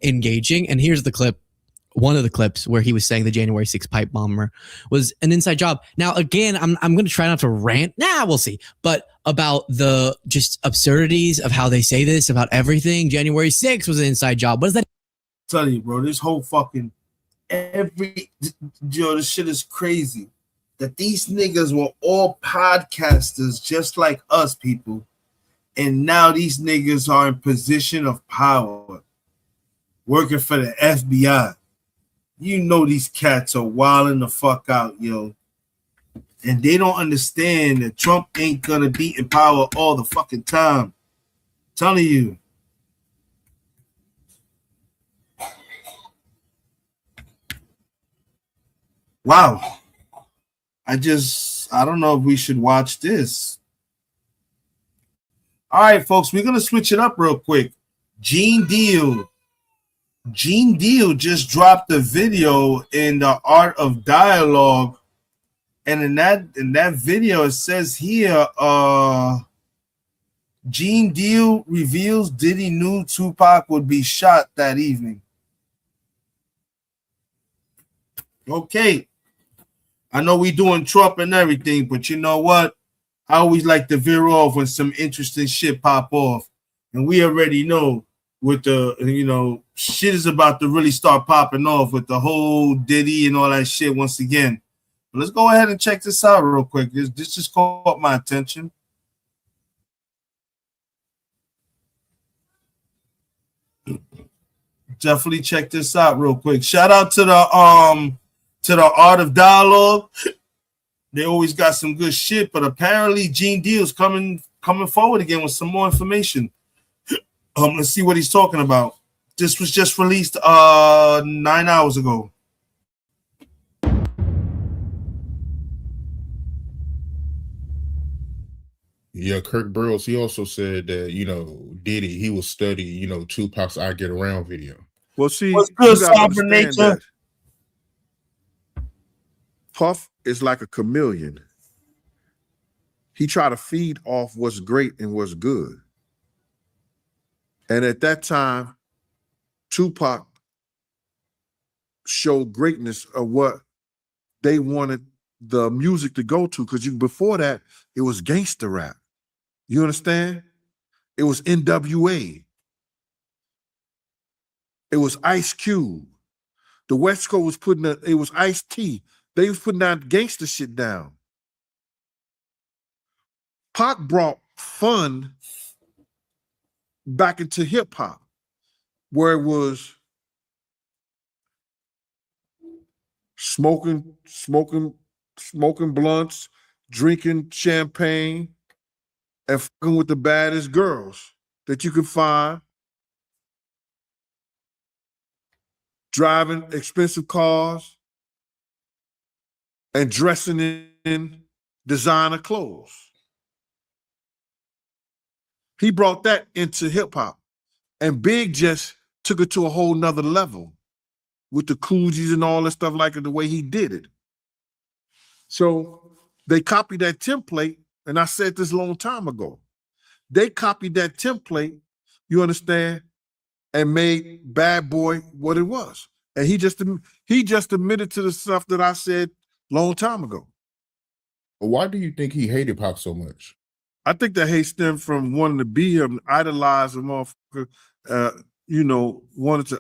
engaging. And here's the clip. One of the clips where he was saying the January 6th pipe bomber was an inside job. Now, again, I'm going to try not to rant. We'll see. But about the just absurdities of how they say this about everything. January 6th was an inside job. What does that tell you, bro? This whole fucking this shit is crazy. That these niggas were all podcasters just like us people. And now these niggas are in position of power. Working for the FBI. You know these cats are wilding the fuck out, yo. And they don't understand that Trump ain't gonna be in power all the fucking time. I'm telling you. Wow. I don't know if we should watch this. All right, folks, we're gonna switch it up real quick. Gene Deal just dropped a video in the Art of Dialogue, and in that video it says here, Gene Deal reveals Diddy knew Tupac would be shot that evening. Okay, I know we doing Trump and everything, but you know what? I always like to veer off when some interesting shit pop off, and we already know. With the, shit is about to really start popping off with the whole Diddy and all that shit once again. But let's go ahead and check this out real quick. This just caught my attention. Definitely check this out real quick. Shout out to the Art of Dialogue. They always got some good shit, but apparently Gene Deal's coming forward again with some more information. Let's see what he's talking about. This was just released 9 hours ago. Yeah, Kirk Burrows, he also said that, Diddy, he will study, Tupac's I Get Around video. Well, see, what's good, Sovereign Nature? Puff is like a chameleon. He tried to feed off what's great and what's good. And at that time, Tupac showed greatness of what they wanted the music to go to, because before that, it was gangster rap. You understand? It was NWA. It was Ice Cube. The West Coast was it was Ice-T. They was putting that gangster shit down. Pac brought fun back into hip hop, where it was smoking blunts, drinking champagne, and fucking with the baddest girls that you could find, driving expensive cars, and dressing in designer clothes. He brought that into hip hop, and Big just took it to a whole nother level with the Coogis and all that stuff, like the way he did it. So they copied that template, and I said this a long time ago. They copied that template, you understand, and made Bad Boy what it was. And he just admitted to the stuff that I said a long time ago. Why do you think he hated Pac so much? I think that hate stemmed from wanting to be him, idolize a motherfucker.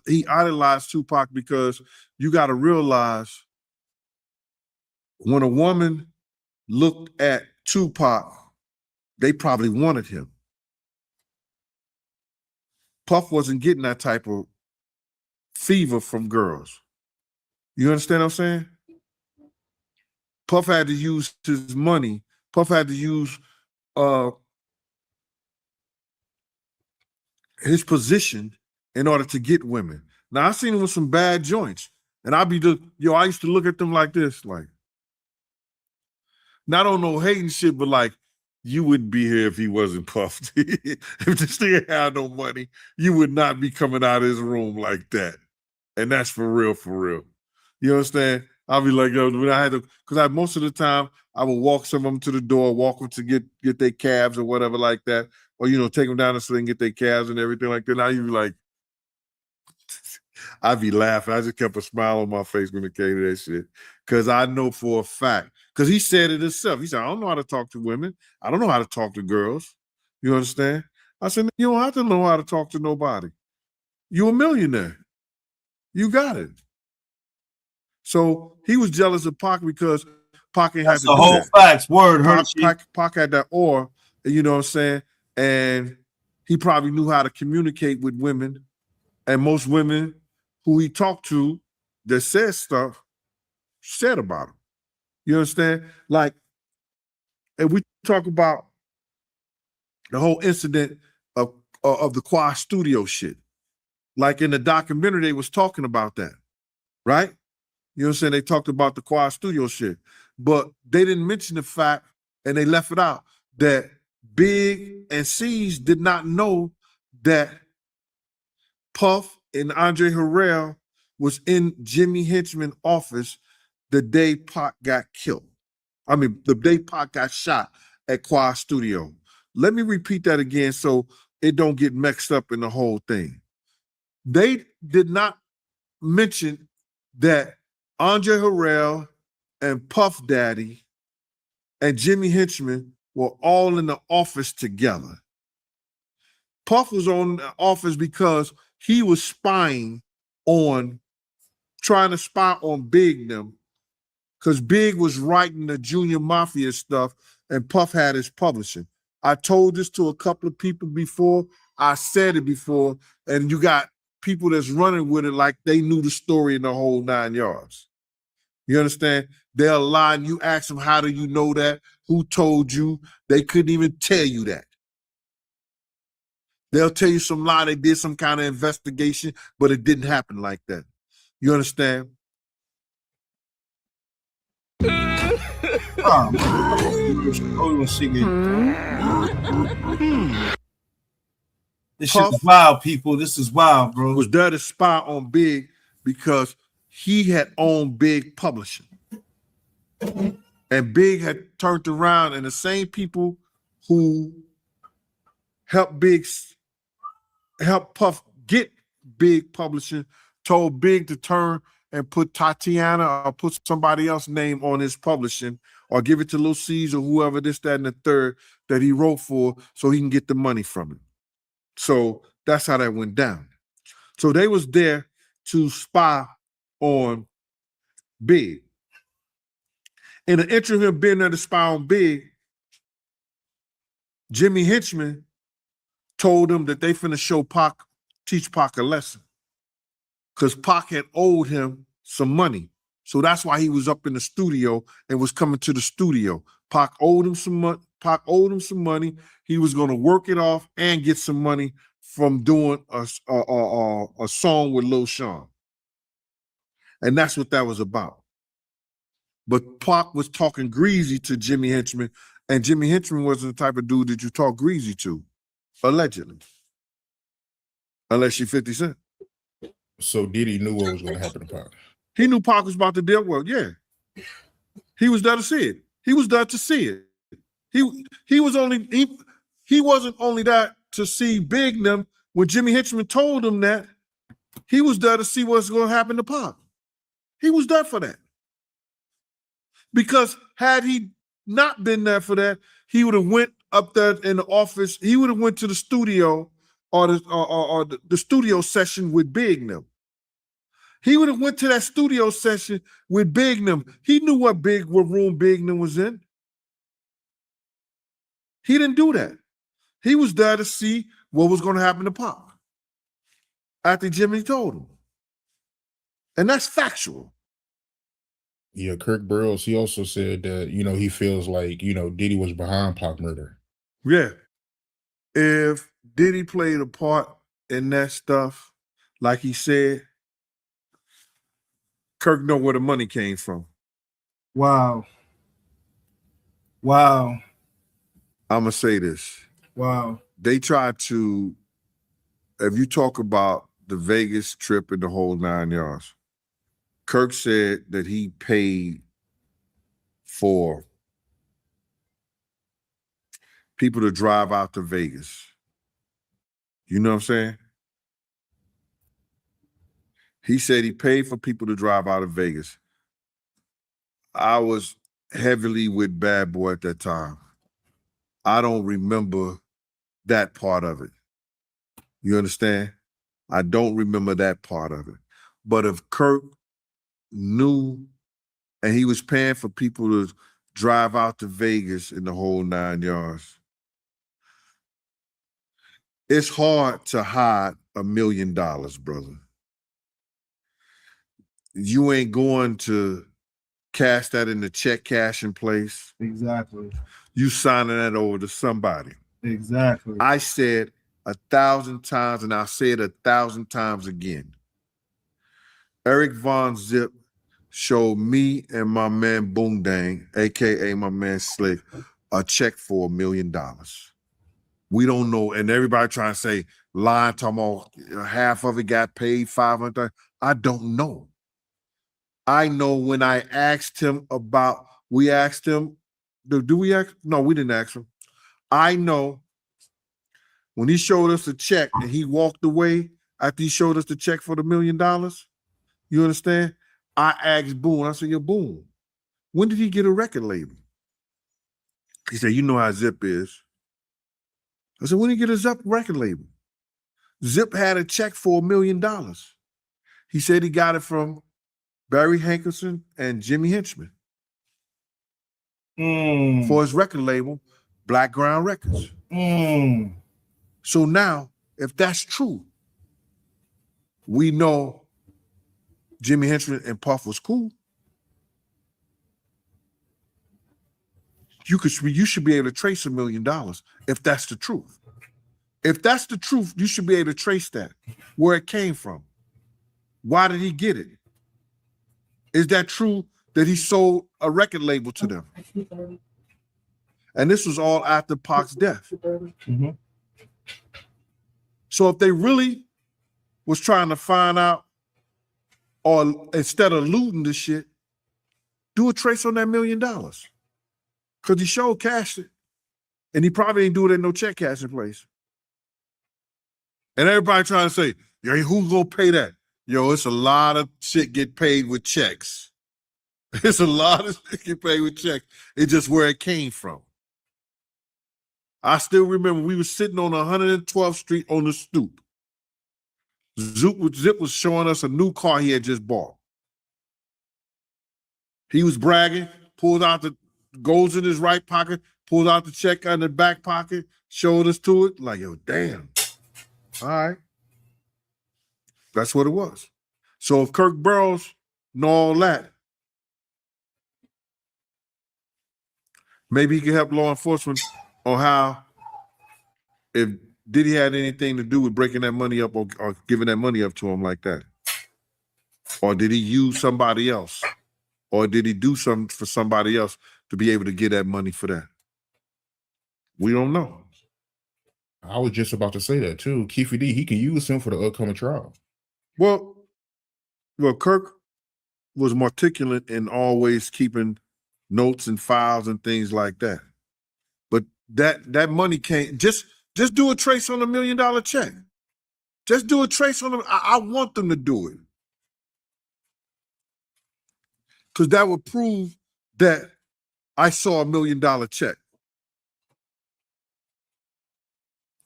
He idolized Tupac because you got to realize when a woman looked at Tupac, they probably wanted him. Puff wasn't getting that type of fever from girls. You understand what I'm saying? Puff had to use his money. Puff had to use his position in order to get women. Now, I seen him with some bad joints, and I used to look at them like this, like, not on no hating shit, but like, you wouldn't be here if he wasn't puffed. If this nigga had no money, you would not be coming out of his room like that. And that's for real, for real. You understand? I'll be like, yo, when I had to, because most of the time I would walk some of them to the door, walk them to get their cabs or whatever like that, or take them down the street and get their cabs and everything like that. Now you be like, I'd be laughing. I just kept a smile on my face when it came to that shit, because I know for a fact. Because he said it himself. He said, I don't know how to talk to women. I don't know how to talk to girls. You understand? I said, you don't have to know how to talk to nobody. You a millionaire. You got it. So he was jealous of Pac because Pac ain't had to do that. That's the whole facts. Word. Pac had that aura, you know what I'm saying? And he probably knew how to communicate with women. And most women who he talked to that said stuff said about him. You understand? Like, and we talk about the whole incident of the Quad Studio shit. Like in the documentary, they was talking about that, right? You know what I'm saying? They talked about the Quad Studio shit, but they didn't mention the fact, and they left it out, that Big and C's did not know that Puff and Andre Harrell was in Jimmy Henchman's office the day Pac got killed. I mean, the day Pac got shot at Quad Studio. Let me repeat that again so it don't get mixed up in the whole thing. They did not mention that Andre Harrell and Puff Daddy and Jimmy Henchman were all in the office together. Puff was on the office because he was trying to spy on Big them, because Big was writing the Junior Mafia stuff and Puff had his publishing. I told this to a couple of people before. I said it before, and you got people that's running with it like they knew the story in the whole 9 yards. You understand? They'll lie and you ask them, how do you know that? Who told you? They couldn't even tell you that. They'll tell you some lie, they did some kind of investigation, but it didn't happen like that. You understand? This shit is wild, people. This is wild, bro. Was there to spy on Big because he had owned Big Publishing. And Big had turned around, and the same people who helped Puff get Big publishing told Big to turn and put Tatiana or put somebody else's name on his publishing or give it to Lil C's or whoever, this, that, and the third that he wrote for so he can get the money from it. So that's how that went down. So they was there to spy on Big. In the interim of him being there to spy on Big, Jimmy Henchman told him that they finna show Pac, teach Pac a lesson. Because Pac had owed him some money. So that's why he was up in the studio and was coming to the studio. Pac owed him some money. He was gonna work it off and get some money from doing a song with Lil Sean. And that's what that was about. But Pac was talking greasy to Jimmy Henchman, and Jimmy Henchman wasn't the type of dude that you talk greasy to, allegedly. Unless you're 50 Cent. So Diddy knew what was going to happen to Pac. He knew Pac was about to deal well, yeah. He was there to see it. He was there to see it. He wasn't only there to see Big them. When Jimmy Henchman told him that, he was there to see what's going to happen to Pac. He was there for that. Because had he not been there for that, he would have went up there in the office. He would have went to the studio or the studio session with Big them. He would have went to that studio session with Big them. He knew what room Big them was in. He didn't do that. He was there to see what was going to happen to Pac after Jimmy told him. And that's factual. Yeah, Kirk Burrows, he also said that, he feels like, Diddy was behind Pac murder. Yeah. If Diddy played a part in that stuff, like he said, Kirk know where the money came from. Wow. I'm going to say this. Wow. They tried to, if you talk about the Vegas trip and the whole 9 yards, Kirk said that he paid for people to drive out to Vegas. You know what I'm saying? He said he paid for people to drive out of Vegas. I was heavily with Bad Boy at that time. I don't remember that part of it. You understand? I don't remember that part of it. But if Kirk knew and he was paying for people to drive out to Vegas in the whole 9 yards, it's hard to hide $1 million, brother. You ain't going to cash that in the check cashing place. Exactly. You signing that over to somebody. Exactly. I said 1,000 times, and I'll say it 1,000 times again. Eric Von Zip showed me and my man Boom Dang, aka my man Slick, a check for $1 million. We don't know, and everybody trying to say, lying, talking about half of it got paid, 500. I don't know. I know when I asked him about, we asked him, do we ask? No, we didn't ask him. I know when he showed us a check and he walked away after he showed us the check for the $1 million, you understand? I asked Boone, I said, Boone, when did he get a record label? He said, you know how Zip is. I said, when did he get a Zip record label? Zip had a check for $1 million. He said he got it from Barry Hankerson and Jimmy Henchman for his record label, Black Ground Records. So now, if that's true, we know Jimmy Henchman and Puff was cool. You should be able to trace $1 million if that's the truth. If that's the truth, you should be able to trace that, where it came from. Why did he get it? Is that true that he sold a record label to them? And this was all after Pac's death. Mm-hmm. So if they really was trying to find out, or instead of looting the shit, Do a trace on that $1 million. Because he showed cashed it. And he probably ain't do it at no check cashing place. And everybody trying to say, yo, who's gonna pay that? Yo, it's a lot of shit get paid with checks. It's a lot of shit get paid with checks. It's just where it came from. I still remember we were sitting on 112th Street on the stoop. Zip was showing us a new car he had just bought. He was bragging, pulled out goes in his right pocket, pulled out the check out in the back pocket, showed us to it. Like, yo, damn. All right. That's what it was. So if Kirk Burrows know all that, maybe he can help law enforcement on how, if Diddy had anything to do with breaking that money up or giving that money up to him like that. Or did he use somebody else? Or did he do something for somebody else to be able to get that money for that? We don't know. I was just about to say that too. Keefe D, he can use him for the upcoming trial. Well, Kirk was meticulous in always keeping notes and files and things like that. But that money can't just do a trace on $1 million check. Just do a trace on them. I want them to do it. Because that would prove that I saw $1 million check.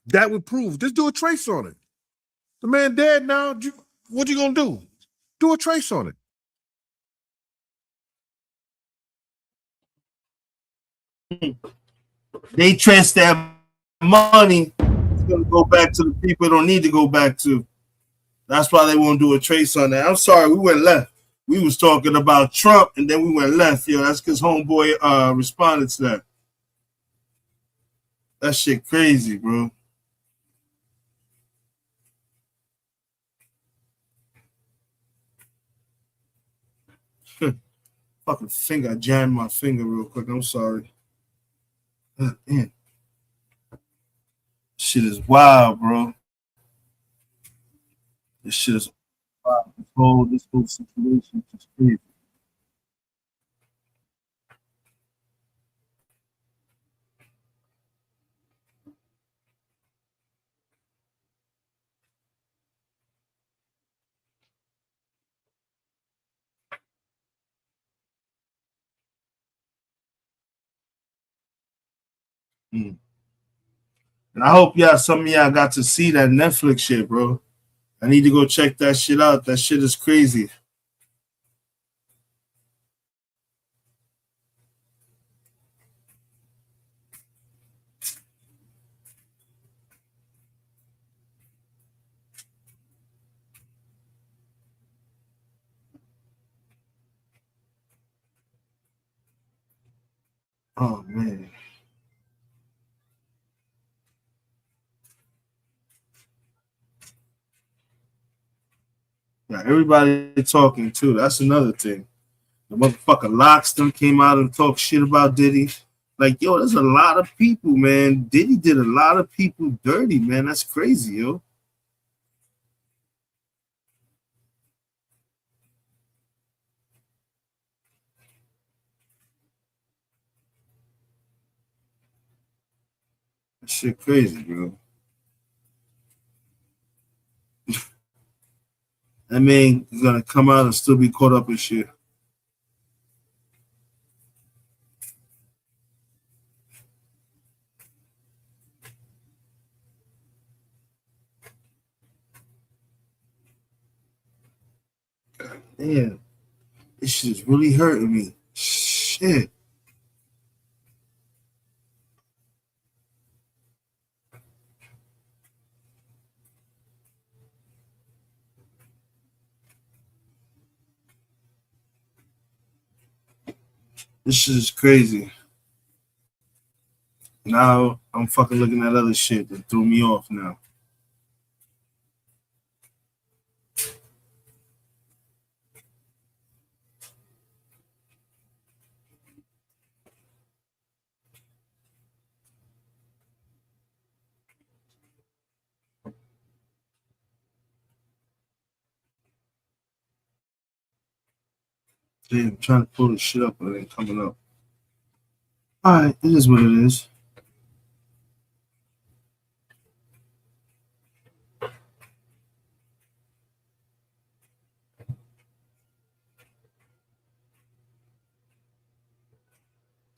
That would prove. Just do a trace on it. The man dead now. What you gonna do? Do a trace on it. They trace that money. It's gonna go back to the people it don't need to go back to. That's why they won't do a trace on that. I'm sorry, we went left. We was talking about Trump, and then we went left. Yo, that's because homeboy responded to that. That shit crazy, bro. Fucking finger. I jammed my finger real quick. I'm sorry. Man. Shit is wild, bro. This shit is wild. This whole situation is crazy. Mm. And I hope some of y'all got to see that Netflix shit, bro. I need to go check that shit out. That shit is crazy. Oh man. Yeah, everybody talking too. That's another thing. The motherfucker Lockston came out and talked shit about Diddy. Like, yo, there's a lot of people, man. Diddy did a lot of people dirty, man. That's crazy, yo. That shit crazy, bro. That man is gonna come out and still be caught up in shit. God damn. This shit is really hurting me. Shit. This shit is crazy. Now I'm fucking looking at other shit that threw me off now. Damn, I'm trying to pull this shit up, but it ain't coming up. All right, it is what it is.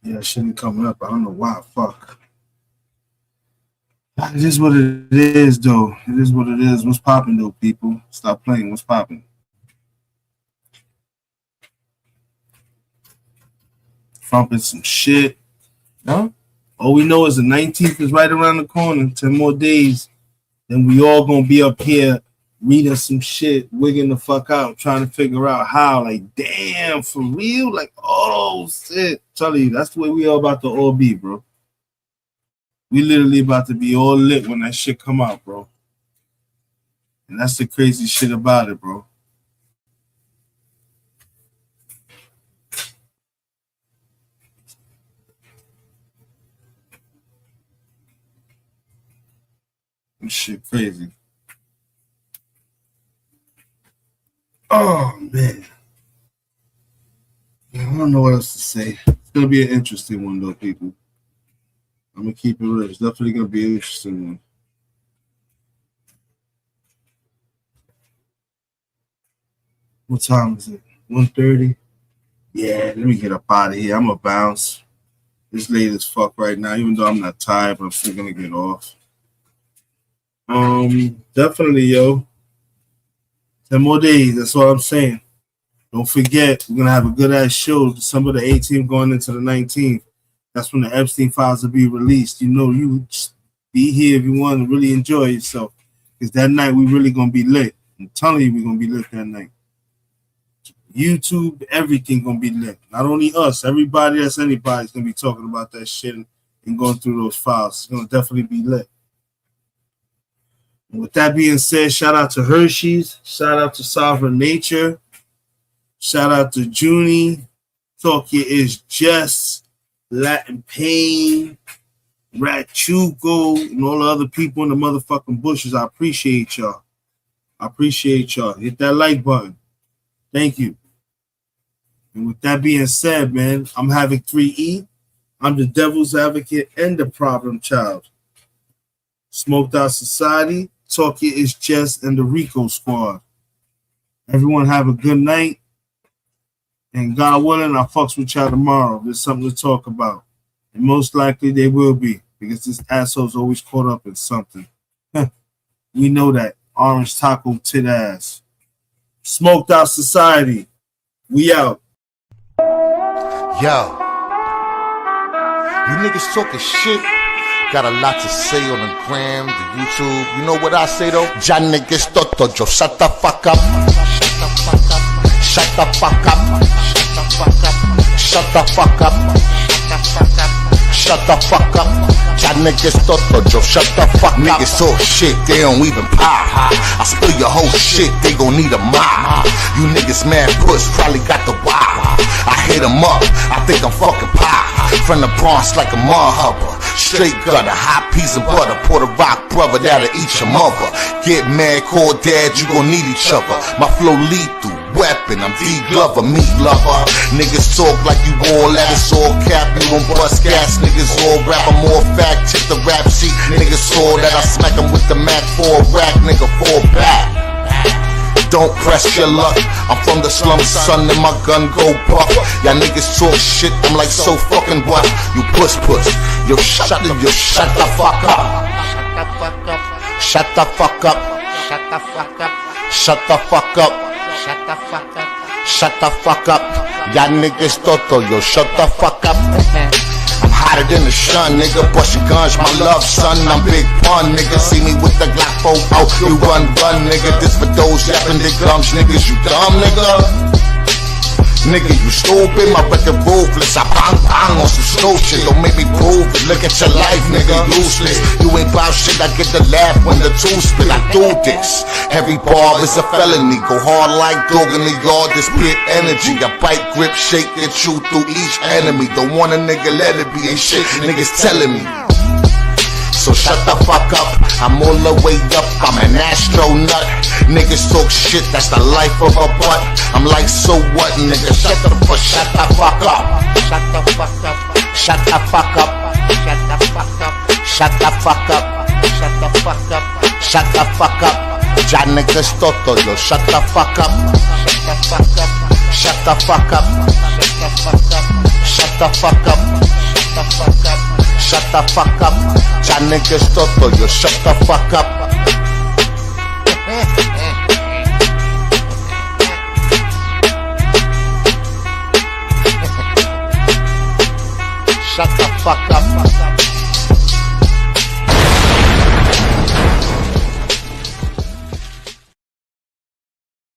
Yeah, it shouldn't be coming up. I don't know why. Fuck. It is what it is, though. It is what it is. What's popping, though, people? Stop playing. What's popping? Trumping some shit. Huh? All we know is the 19th is right around the corner. 10 more days. Then we all gonna be up here reading some shit, wigging the fuck out, trying to figure out how. Like, damn, for real? Like, oh, shit. Tell you, that's the way we all about to all be, bro. We literally about to be all lit when that shit come out, bro. And that's the crazy shit about it, bro. This shit crazy. Oh, man. I don't know what else to say. It's going to be an interesting one, though, people. I'm going to keep it real. It's definitely going to be an interesting one. What time is it? 1:30? Yeah, let me get up out of here. I'm going to bounce. It's late as fuck right now, even though I'm not tired, but I'm still going to get off. Definitely, yo. 10 more days. That's what I'm saying. Don't forget, we're gonna have a good ass show December the 18th going into the 19th. That's when the Epstein files will be released. You know, you just be here if you want to really enjoy yourself. Because that night we really gonna be lit. I'm telling you, we're gonna be lit that night. YouTube, everything gonna be lit. Not only us, everybody that's anybody's gonna be talking about that shit and going through those files. It's gonna definitely be lit. With that being said, shout out to Hershey's, shout out to Sovereign Nature, shout out to Junie, Talkia is Just, Latin Pain, Ratchugo, and all the other people in the motherfucking bushes. I appreciate y'all. I appreciate y'all. Hit that like button. Thank you. And with that being said, man, I'm Havoc 3E. I'm the Devil's Advocate and the Problem Child. Smoked Out Society, Talkia is Just, and the Rico Squad. Everyone have a good night. And God willing, I'll fucks with y'all tomorrow. There's something to talk about. And most likely they will be, because this asshole's always caught up in something. We know that. Orange taco tit ass. Smoked Out Society. We out. Yo. You niggas talking shit. Got a lot to say on the gram, the YouTube. You know what I say though? Ya niggas toto, yo shut the fuck up. Shut the fuck up. Shut the fuck up. Shut the fuck up. Ya niggas toto, yo shut the fuck up. Niggas talk shit, they don't even pop. I spill your whole shit, they gon' need a mop. You niggas mad puss, probably got the wild. I hit them up, I think I'm fucking pop. From the Bronx like a mudhubber. Straight gutter, hot peas and butter. Puerto Rock brother that'll eat your mother. Get mad, call dad, you gon' need each other. My flow lethal, weapon, I'm D Glover, meat lover. Niggas talk like you all that, it's all cap. You don't bust gas, niggas all rap. I'm all fact, check the rap sheet. Niggas saw that I smack them with the Mac for a rack, nigga, fall back. Don't press your luck. I'm from the slums, son, and my gun go buck. Y'all niggas talk shit, I'm like so fucking what? You puss. Yo, shut the fuck up. Shut the fuck up. Shut the fuck up. Shut the fuck up. Shut the fuck up. Shut the fuck up. Y'all niggas toto, yo, shut the fuck up. I'm hotter than the sun, nigga. Bust your guns, my love, son. I'm Big Pun, nigga. See me with the Glock 4 out. You run, nigga. This for those yapping their gums, niggas. You dumb, nigga. Nigga, you stupid. My record ruthless. I bang on some slow shit. Don't make me prove it. Look at your life, nigga. Useless. You ain't bout shit. I get the laugh when the two spit. I do this. Every bar is a felony. Go hard like dog in the yard. This pure energy. I bite, grip, shake, and chew through each enemy. Don't want a nigga, let it be. Ain't shit niggas telling me. So shut the fuck up. I'm all the way up. I'm an astronaut. Niggas talk shit, that's the life of a butt. I'm like, so what, nigga? Shut the fuck up. Shut the fuck up. Shut the fuck up. Shut the fuck up. Shut the fuck up. Shut the fuck up. Shut the fuck up. Ya niggas toto, yo. Shut the fuck up. Shut the fuck up. Shut the fuck up. Shut the fuck up. Shut the fuck up. Ya niggas toto, yo. Shut the fuck up. Shut the fuck up.